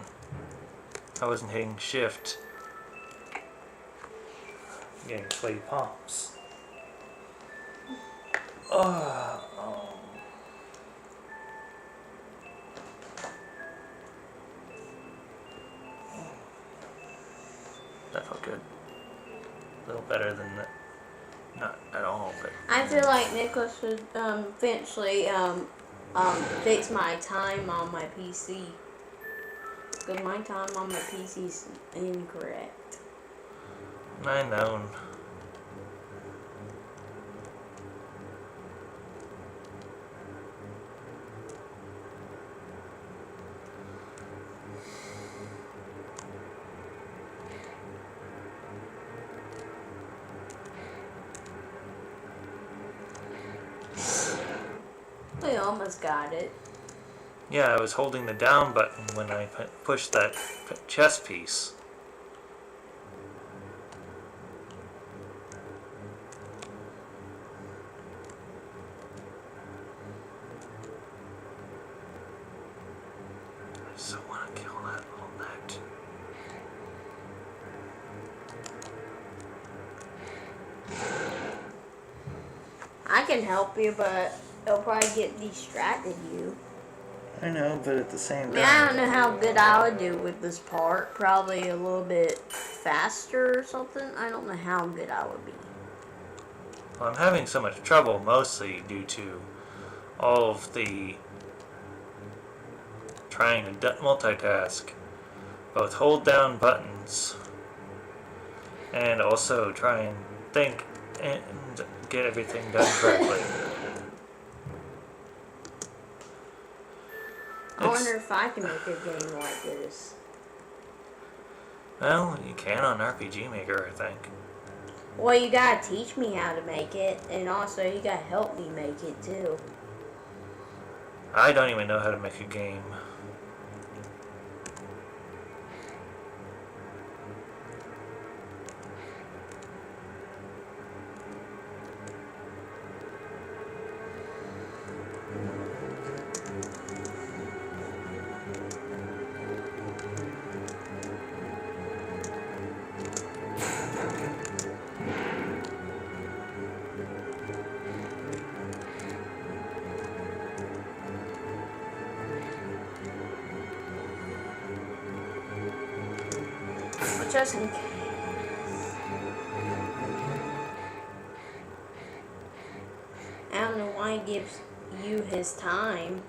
I wasn't hitting shift. Getting sweaty palms. That felt good. A little better than that. Not at all, but I feel like Nicholas should eventually fix my time on my PC. Because my time on my PC is incorrect. I know. We almost got it. Yeah, I was holding the down button when I pushed that chess piece. I so want to kill that little net. I can help you, but it'll probably get distracted you. I know, but at the same I mean, I don't know how good I would do with this part. Probably a little bit faster or something. I don't know how good I would be. Well, I'm having so much trouble mostly due to all of the trying to multitask, both hold down buttons and also try and think and get everything done correctly. I wonder if I can make a game like this. Well, you can on RPG Maker, I think. Well, you gotta teach me how to make it, and also you gotta help me make it too. I don't even know how to make a game. But just in case. I don't know why he gives you his time.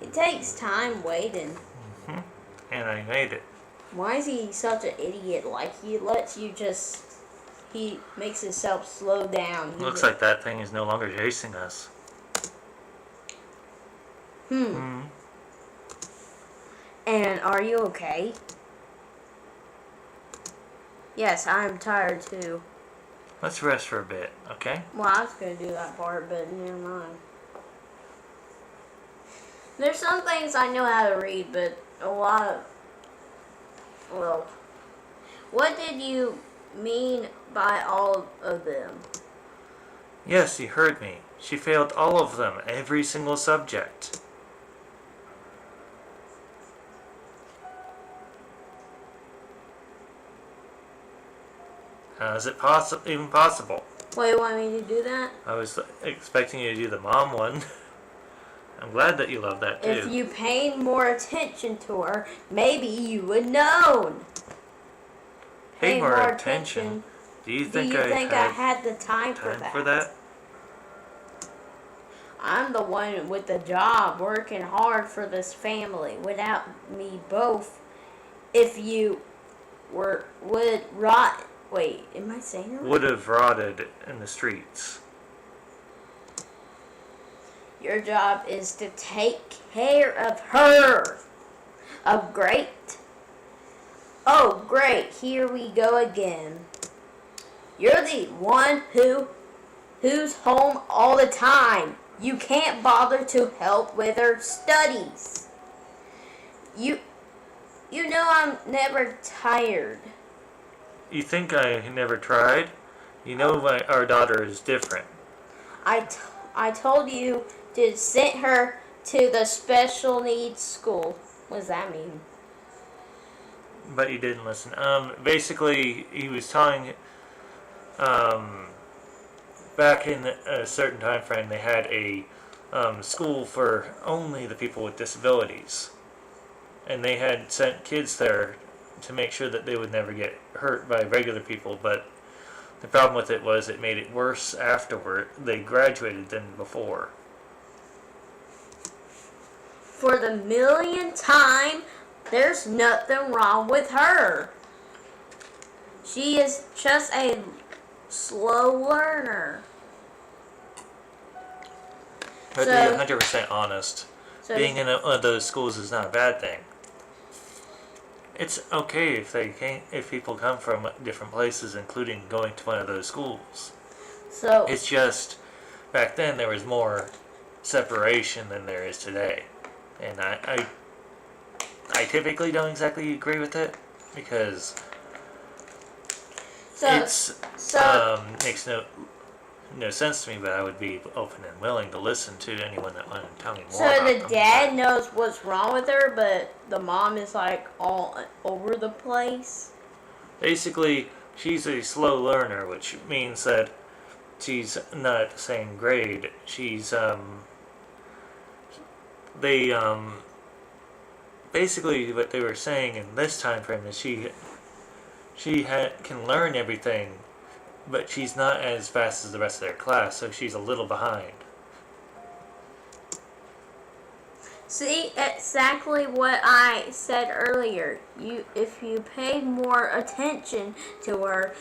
It takes time waiting. And I made it. Why is he such an idiot? Like, he lets you just... He makes himself slow down. Looks like that thing is no longer chasing us. And are you okay? Yes, I'm tired too. Let's rest for a bit, okay? Well, I was going to do that part, but never mind. There's some things I know how to read, but a lot of... Well, what did you mean by all of them? Yes, you heard me. She failed all of them, every single subject. How is it even possible? Wait, you want me to do that? I was expecting you to do the mom one. I'm glad that you love that too. If you paid more attention to her, maybe you would known. Pay more attention. Do you think I had the time for that? I'm the one with the job, working hard for this family. Without me both, if you would rot. Wait, am I saying it right? Would have rotted in the streets. Your job is to take care of her. Oh, great. Oh, great. Here we go again. You're the one who's home all the time. You can't bother to help with her studies. You know I'm never tired. You think I never tried? You know our daughter is different. I told you to send her to the special needs school. What does that mean? But you didn't listen. Basically, he was telling, back in a certain time frame, they had a school for only the people with disabilities. And they had sent kids there to make sure that they would never get hurt by regular people, but the problem with it was it made it worse afterward. They graduated than before. For the millionth time, there's nothing wrong with her. She is just a slow learner. But to be 100% honest, So being in one of those schools is not a bad thing. It's okay if people come from different places, including going to one of those schools. so It's just back then there was more separation than there is today, and I typically don't exactly agree with it because it's makes no sense to me. But I would be open and willing to listen to anyone that wanted to tell me more. So about the them. dad knows what's wrong with her, but the mom is like all over the place. Basically, she's a slow learner, which means that she's not at the same grade. She's basically what they were saying in this time frame is can learn everything, but she's not as fast as the rest of their class, so she's a little behind. See, exactly what I said earlier. If you paid more attention to her,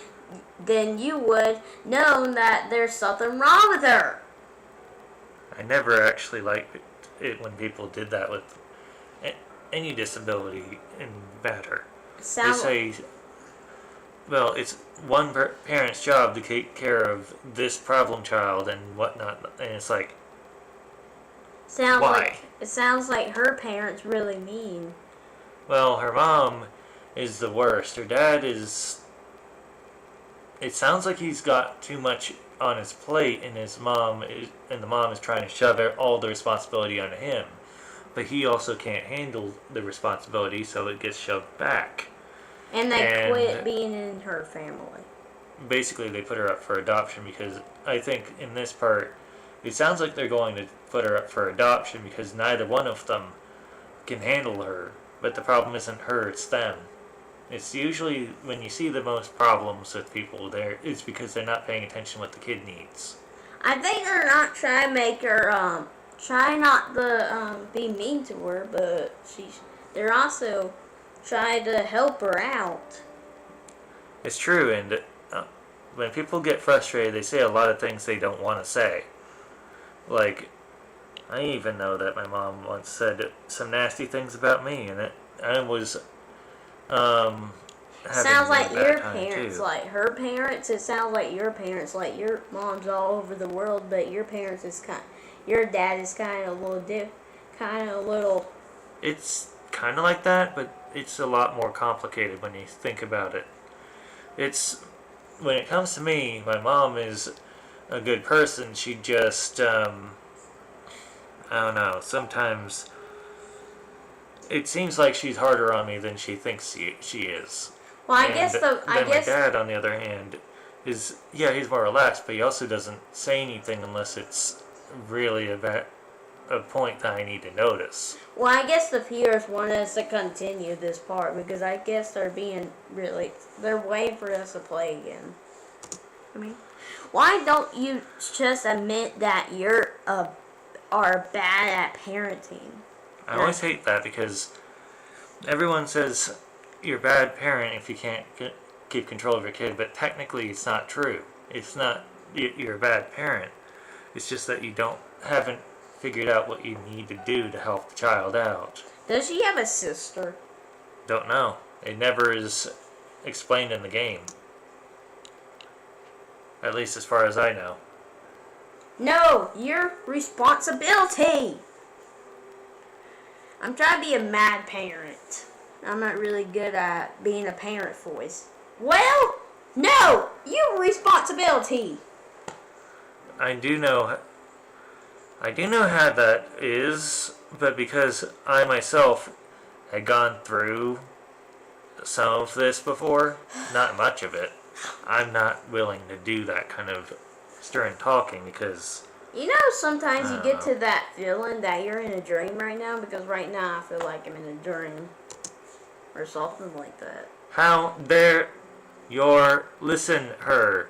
then you would know that there's something wrong with her. I never actually liked it when people did that with any disability and better. They say, well, it's one parent's job to take care of this problem child and whatnot, and it's like, why? It sounds like her parents really mean. Well, her mom is the worst. Her dad is. It sounds like he's got too much on his plate, and the mom is trying to shove all the responsibility onto him. But he also can't handle the responsibility, so it gets shoved back. And they quit being in her family. Basically, they put her up for adoption because I think in this part, it sounds like they're going to put her up for adoption because neither one of them can handle her. But the problem isn't her, it's them. It's usually when you see the most problems with people there, it's because they're not paying attention to what the kid needs. I think they're not trying to make her, try not to be mean to her, but they're also trying to help her out. It's true, and when people get frustrated, they say a lot of things they don't want to say. Like, I even know that my mom once said some nasty things about me, and I was Sounds like your parents, too. like her parents. It sounds like your parents, like your mom's all over the world, but your parents is your dad is kind of a little. It's kind of like that, but it's a lot more complicated when you think about it. When it comes to me, my mom is a good person. She just, I don't know, sometimes it seems like she's harder on me than she thinks she is. Well, I And guess my dad, on the other hand, he's more relaxed, but he also doesn't say anything unless it's really about a point that I need to notice. Well, I guess the viewers want us to continue this part because I guess they're waiting for us to play again. I mean, why don't you just admit that are bad at parenting? I always hate that because everyone says you're a bad parent if you can't keep control of your kid, but technically it's not true. It's not you're a bad parent. It's just that you haven't figured out what you need to do to help the child out. Does she have a sister? Don't know. It never is explained in the game. At least as far as I know. No, your responsibility. I'm trying to be a mad parent. I'm not really good at being a parent voice. Well, no, your responsibility. I do know how that is, but because I myself had gone through some of this before, not much of it, I'm not willing to do that kind of stern talking because You know, sometimes you get to that feeling that you're in a dream right now, because right now I feel like I'm in a dream. Or something like that. how dare your listen her.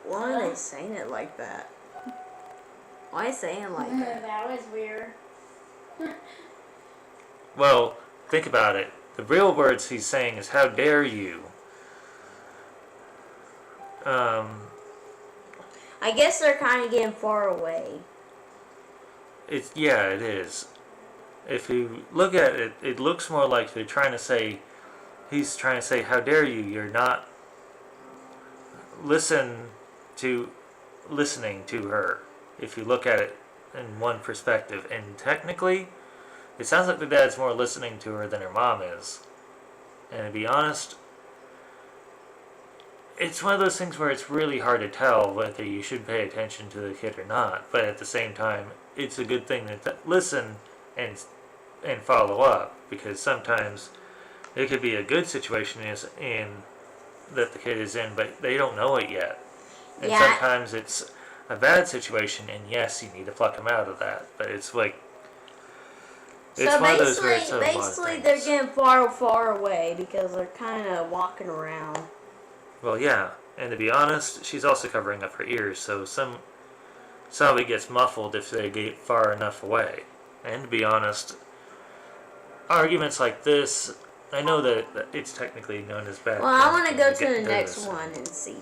Why are they saying it like that? Why saying it like that? That was weird. Well, think about it. The real words he's saying is how dare you. I guess they're kind of getting far away. It is. If you look at it, it looks more like he's trying to say, how dare you, you're not listening to her. If you look at it in one perspective. And technically, it sounds like the dad's more listening to her than her mom is. And to be honest, it's one of those things where it's really hard to tell whether you should pay attention to the kid or not. But at the same time, it's a good thing to listen and follow up, because sometimes it could be a good situation that the kid is in, but they don't know it yet. And Yeah. sometimes it's a bad situation, and yes, you need to pluck them out of that. But it's like it's So one of those where it's a lot of basically they're things. getting far, far away because they're kind of walking around. Well, yeah, and to be honest, she's also covering up her ears, so some of it gets muffled if they get far enough away. And to be honest, arguments like this, I know that it's technically known as bad. Well, I want to parenting go get to the into next this. one and see.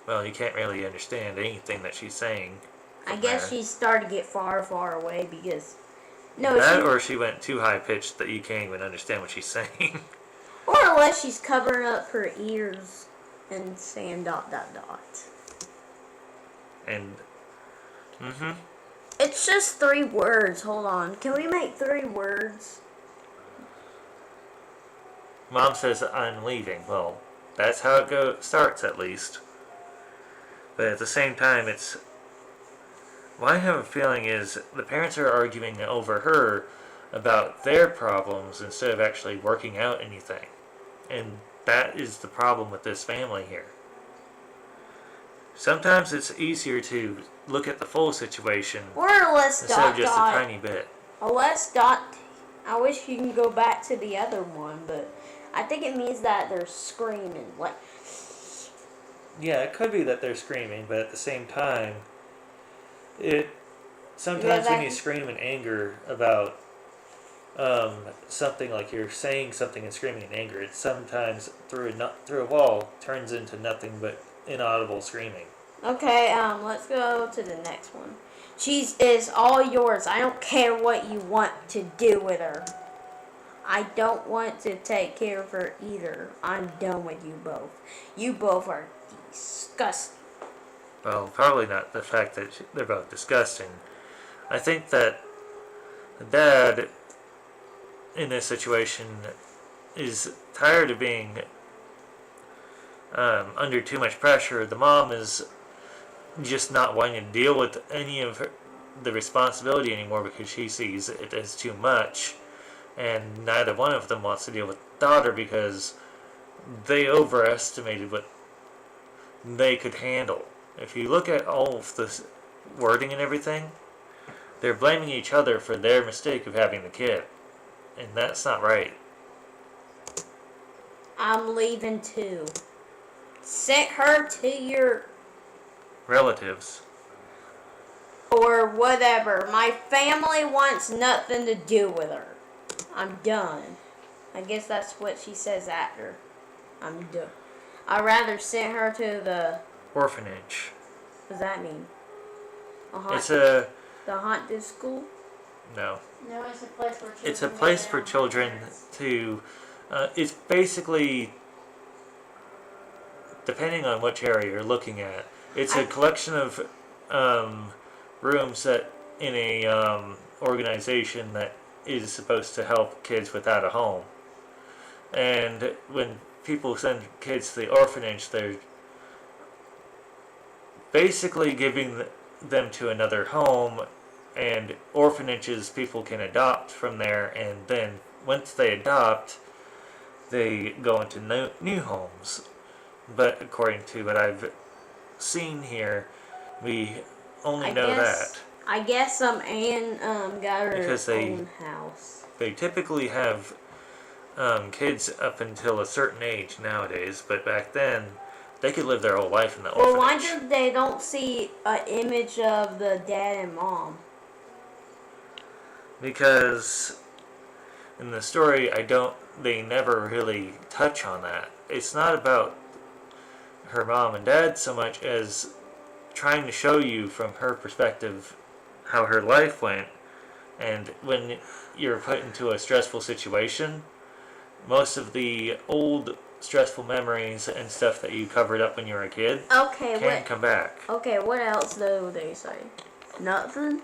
Well, you can't really understand anything that she's saying. I from guess there. she started to get far, far away because That, or she went too high pitched that you can't even understand what she's saying. or unless she's covering up her ears and saying ... And, It's just 3 words. Hold on. Can we make 3 words? Mom says I'm leaving. Well, that's how it starts at least. But at the same time, what I have a feeling is the parents are arguing over her about their problems instead of actually working out anything. And that is the problem with this family here. Sometimes it's easier to look at the full situation Or less instead of just a tiny bit. I wish you can go back to the other one, but I think it means that they're screaming. Like, Yeah, it could be that they're screaming, but at the same time, sometimes Yeah, when you scream in anger about something, like you're saying something and screaming in anger, it sometimes through a wall turns into nothing but inaudible screaming. okay, let's go to the next one. She is all yours. I don't care what you want to do with her. I don't want to take care of her either. I'm done with you both. You both are disgusting. Well, probably not the fact that they're both disgusting. I think that the dad in this situation is tired of being under too much pressure. The mom is just not wanting to deal with any of the responsibility anymore because she sees it as too much, and neither one of them wants to deal with the daughter because they overestimated what they could handle. If you look at all of the wording and everything, they're blaming each other for their mistake of having the kid, and that's not right. I'm leaving too. Send her to your Relatives. or whatever. My family wants nothing to do with her. I'm done. I guess that's what she says after. I'm done. I'd rather send her to the... Orphanage. What does that mean? The haunted school? no. No, it's a place for children. It's a place for children to. It's basically depending on which area you're looking at, it's a collection of rooms that in a organization that is supposed to help kids without a home. And when people send kids to the orphanage, they're basically giving them to another home, and orphanages people can adopt from there, and then once they adopt, they go into new homes. But according to what I've seen here, we only know that. I guess Anne got her Because own house. They typically have kids up until a certain age nowadays, but back then they could live their whole life in the orphanage. Well, why do they don't see an image of the dad and mom? Because in the story, they never really touch on that. It's not about her mom and dad so much as trying to show you from her perspective how her life went. And when you're put into a stressful situation, most of the old stressful memories and stuff that you covered up when you were a kid can come back. Okay, what else do they say? Nothing?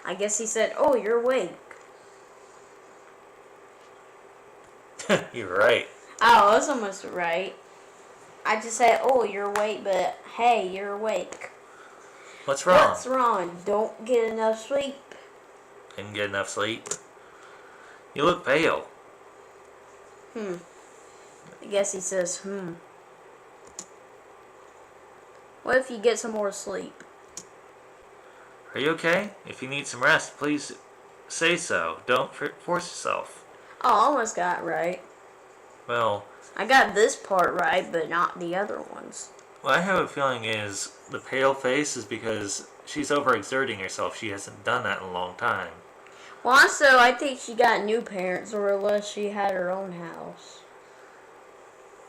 I guess he said, "Oh, you're awake." You're right. Oh, that's almost right. I just said, "Oh, you're awake," but hey, you're awake. What's wrong? What's wrong? Don't get enough sleep. Didn't get enough sleep. You look pale. I guess he says, What if you get some more sleep? Are you okay? If you need some rest, please say so. Don't force yourself. Oh, I almost got it right. Well, I got this part right, but not the other ones. what I have a feeling is the pale face is because she's overexerting herself. She hasn't done that in a long time. Well, also, I think she got new parents, or unless she had her own house.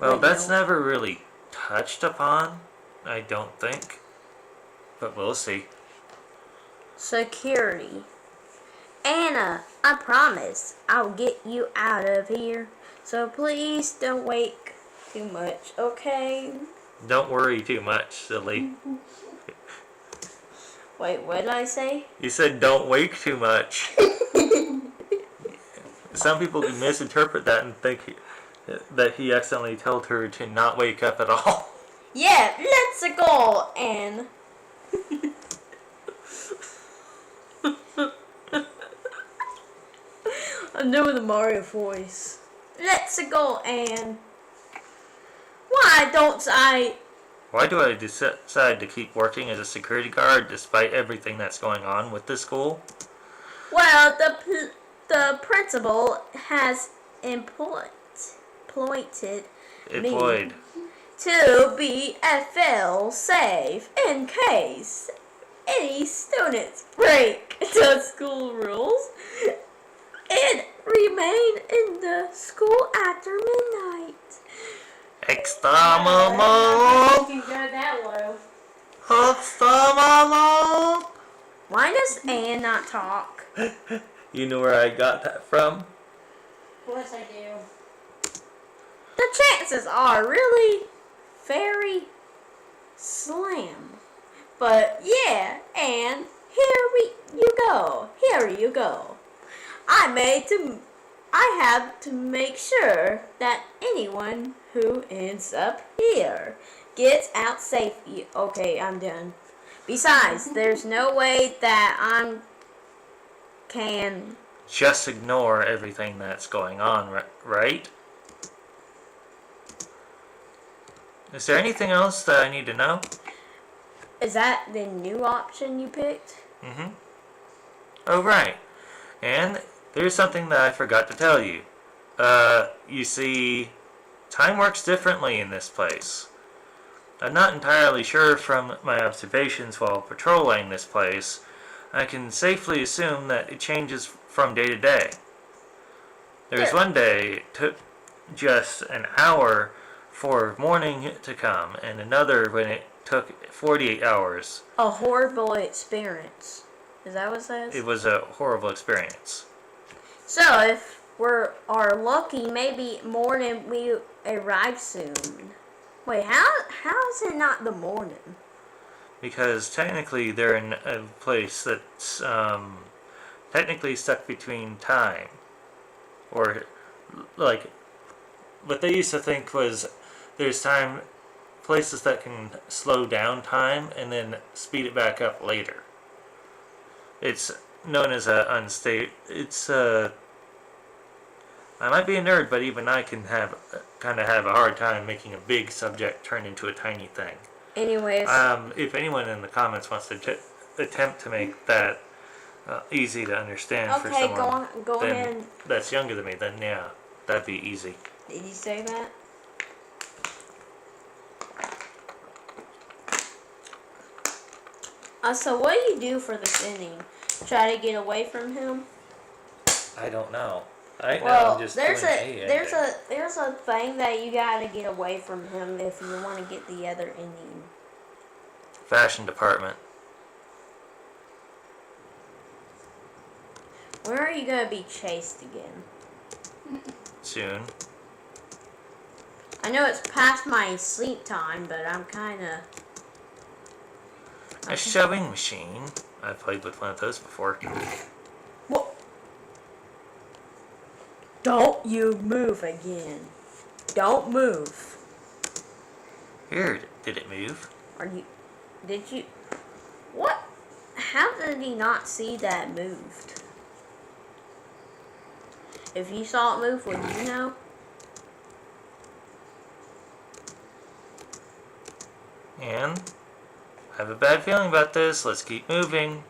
Well, Wait, that's no. never really touched upon, I don't think. But we'll see. Security. Anna, I promise I'll get you out of here. So please don't wake too much, okay? Don't worry too much, silly. Wait, what did I say? You said don't wake too much. Some people can misinterpret that and think that he accidentally told her to not wake up at all. Yeah, let's go, Anne. I'm doing the Mario voice. Let's go, Anne. Why don't I? Why do I decide to keep working as a security guard despite everything that's going on with this school? Well, the principal has employed Employed. to be a fail-safe in case any students break the school rules and remain in the school after midnight. Exterminate! You can go that low. Exterminate! Why does Anne not talk? You know where I got that from? Of course I do. The chances are really very slim. But yeah, and you go. Here you go. I have to make sure that anyone who ends up here gets out safely. Okay, I'm done. Besides, there's no way that I can. Just ignore everything that's going on, right? Is there anything else that I need to know? Is that the new option you picked? Mm-hmm. Oh, right. And there's something that I forgot to tell you. You see, time works differently in this place. I'm not entirely sure from my observations while patrolling this place. I can safely assume that it changes from day to day. There was one day it took just an hour for morning to come, and another when it took 48 hours. A horrible experience. Is that what it says? It was a horrible experience. So if are lucky. Maybe morning we arrive soon. Wait, how is it not the morning? Because technically they're in a place that's technically stuck between time, or like what they used to think was there's places that can slow down time and then speed it back up later. It's known as a unstate. I might be a nerd, but even I can kind of have a hard time making a big subject turn into a tiny thing. Anyways, If anyone in the comments wants to attempt to make that easy to understand for okay, someone go then ahead. that's younger than me, then yeah, that'd be easy. Did you say that? So what do you do for this inning? Try to get away from him? I don't know. Right now Well, I'm just there's doing there's a thing that you gotta get away from him if you want to get the other inning. fashion department. Where are you gonna be chased again? Soon. I know it's past my sleep time, but I'm kind of. A sewing machine. I've played with one of those before. What? Don't you move again. Don't move. Here, did it move? Are you. Did you. What? How did he not see that moved? If you saw it move, would you know? And I have a bad feeling about this. Let's keep moving.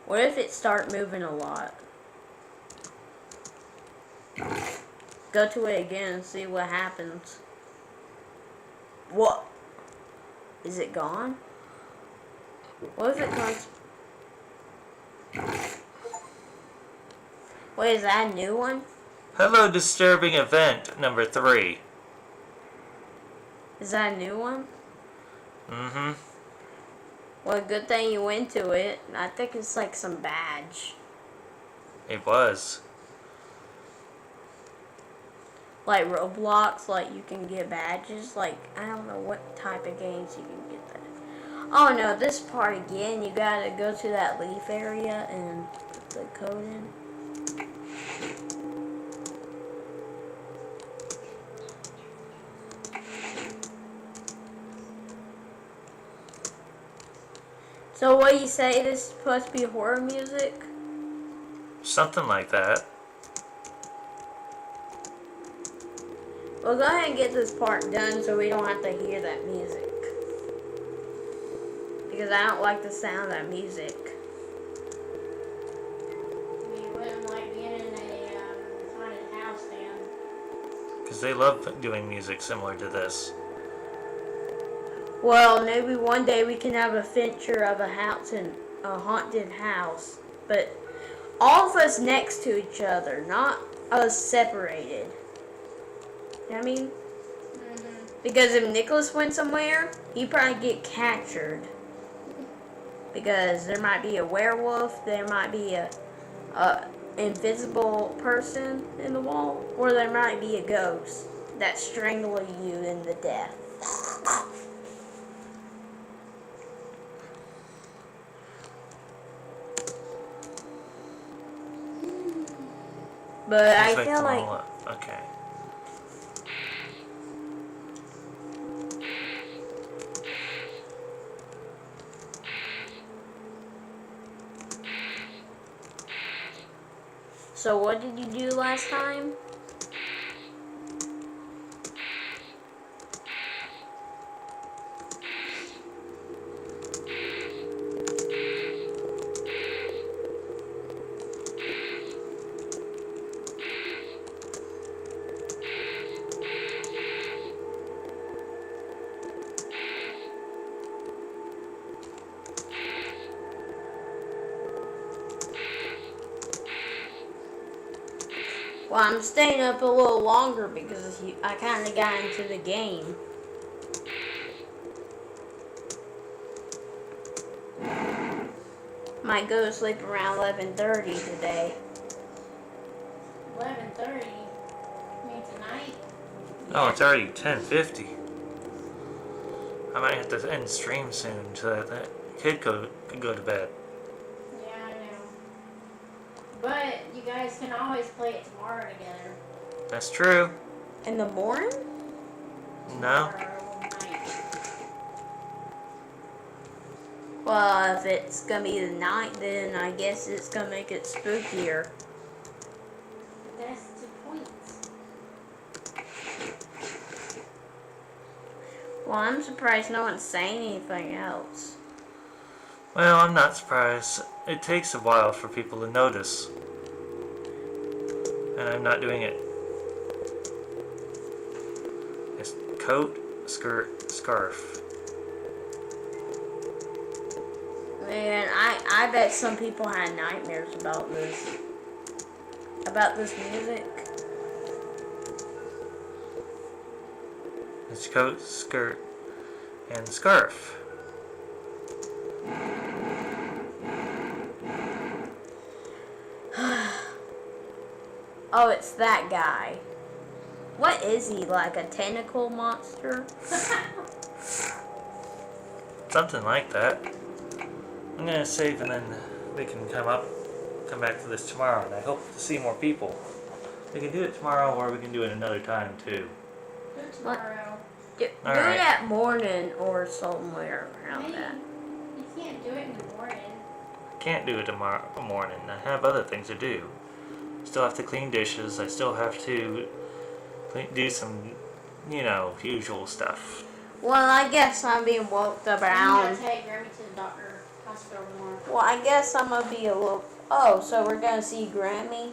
What if it start moving a lot? Go to it again and see what happens. What? Is it gone? What if it goes? Wait, is that a new one? Hello, disturbing event number 3. Is that a new one? Mm-hmm. Well, good thing you went to it. I think it's like some badge. It was. Like Roblox, like you can get badges. Like, I don't know what type of games you can get that. Oh no, this part again, you gotta go to that leaf area and put the code in. So what do you say, this is supposed to be horror music? Something like that. Well, go ahead and get this part done so we don't have to hear that music. Because I don't like the sound of that music. You wouldn't like being in a haunted house then. Because they love doing music similar to this. Well, maybe one day we can have a feature of a house in a haunted house. But all of us next to each other, not us separated. You know what I mean? Mm-hmm. Because if Nicholas went somewhere, he'd probably get captured. Because there might be a werewolf, there might be a invisible person in the wall, or there might be a ghost that's strangling you into death. But Let's I wake feel them like all up. Okay. So what did you do last time? Well, I'm staying up a little longer because I kind of got into the game. Might go to sleep around 11:30 today. 11:30. I mean tonight. Oh, it's already 10:50. I might have to end stream soon so that kid could go to bed. Yeah, I know. But you guys can always play it tomorrow together. That's true. In the morning? No. Tomorrow night. Well, if it's gonna be the night, then I guess it's gonna make it spookier. That's the point. Well, I'm surprised no one's saying anything else. Well, I'm not surprised. It takes a while for people to notice. And I'm not doing it. It's coat, skirt, scarf. Man, I bet some people had nightmares about this. About this music. It's coat, skirt, and scarf. Oh, it's that guy. What is he, like a tentacle monster? Something like that. I'm gonna save and then we can come back to this tomorrow, and I hope to see more people. We can do it tomorrow or we can do it another time too. Do it tomorrow. Do it at morning or somewhere around Maybe. that. You can't do it in the morning. Can't do it tomorrow morning. I have other things to do. Still have to clean dishes. I still have to do some, usual stuff. Well, I guess I'm being woke up You around. gotta take Grammy to the doctor hospital tomorrow. Well, I guess I'm gonna be a little. Oh, so we're gonna see Grammy?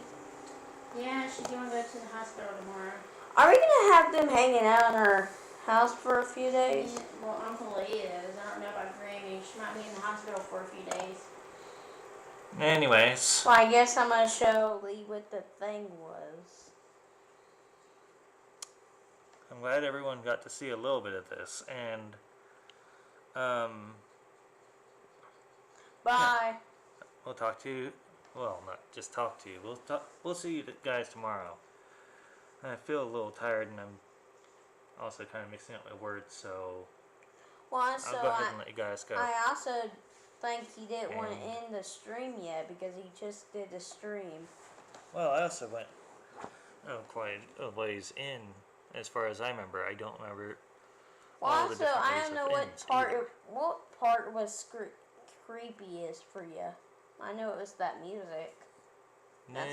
Yeah, she's gonna go to the hospital tomorrow. Are we gonna have them hanging out in our house for a few days? Yeah, well, Uncle Lee is. I don't know about Grammy. She might be in the hospital for a few days. Anyways, Well, I guess I'm gonna show Lee what the thing was. I'm glad everyone got to see a little bit of this, and Bye. we'll talk to you. Well, not just talk to you. We'll see you guys tomorrow. I feel a little tired, and I'm also kind of mixing up my words, so Well, so I'll go ahead and let you guys go. I also think he didn't want to And- end the stream yet because he just did the stream. Well, I also went quite a ways in, as far as I remember. I don't remember. Well, all the also different I ways don't of know what ends part either. what part was creepiest for you. I know it was that music. Nah,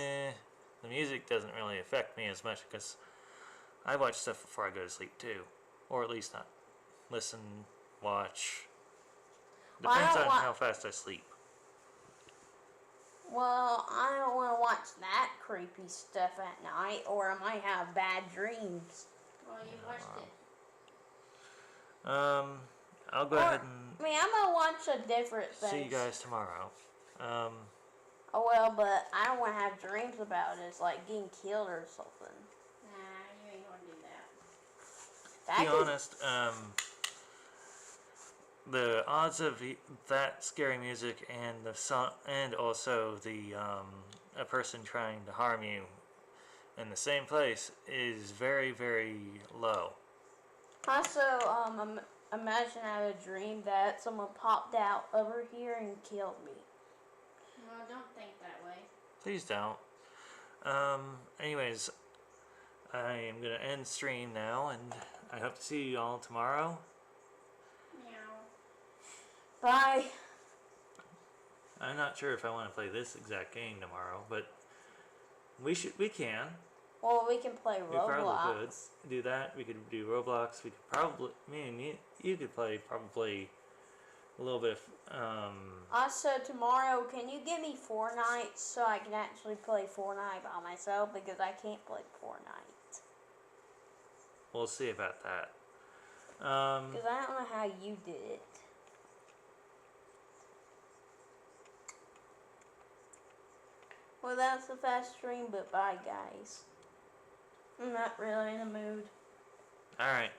the music doesn't really affect me as much because I watch stuff before I go to sleep too, or at least not listen, watch. Well, I Depends don't on wa- how fast I sleep. Well, I don't want to watch that creepy stuff at night, or I might have bad dreams. Well, you watched it. I'll go ahead and I mean, I'm gonna watch a different thing. see you guys tomorrow. Oh well, but I don't want to have dreams about it. It's like getting killed or something. Nah, you ain't gonna do that. To That be could- honest, the odds of that scary music and the song, and also the a person trying to harm you in the same place is very, very low. Also, imagine I had a dream that someone popped out over here and killed me. Well, don't think that way. Please don't. Anyways, I am gonna end stream now, and I hope to see you all tomorrow. Meow. Bye. I'm not sure if I want to play this exact game tomorrow, but we can. Well, we can play We probably could Roblox. do that. We could do Roblox. We could probably, me and you could play probably a little bit of, Also, tomorrow, can you give me Fortnite so I can actually play Fortnite by myself because I can't play Fortnite. we'll see about that. Because I don't know how you did it. Well, that's a fast stream, but bye, guys. I'm not really in the mood. Alright.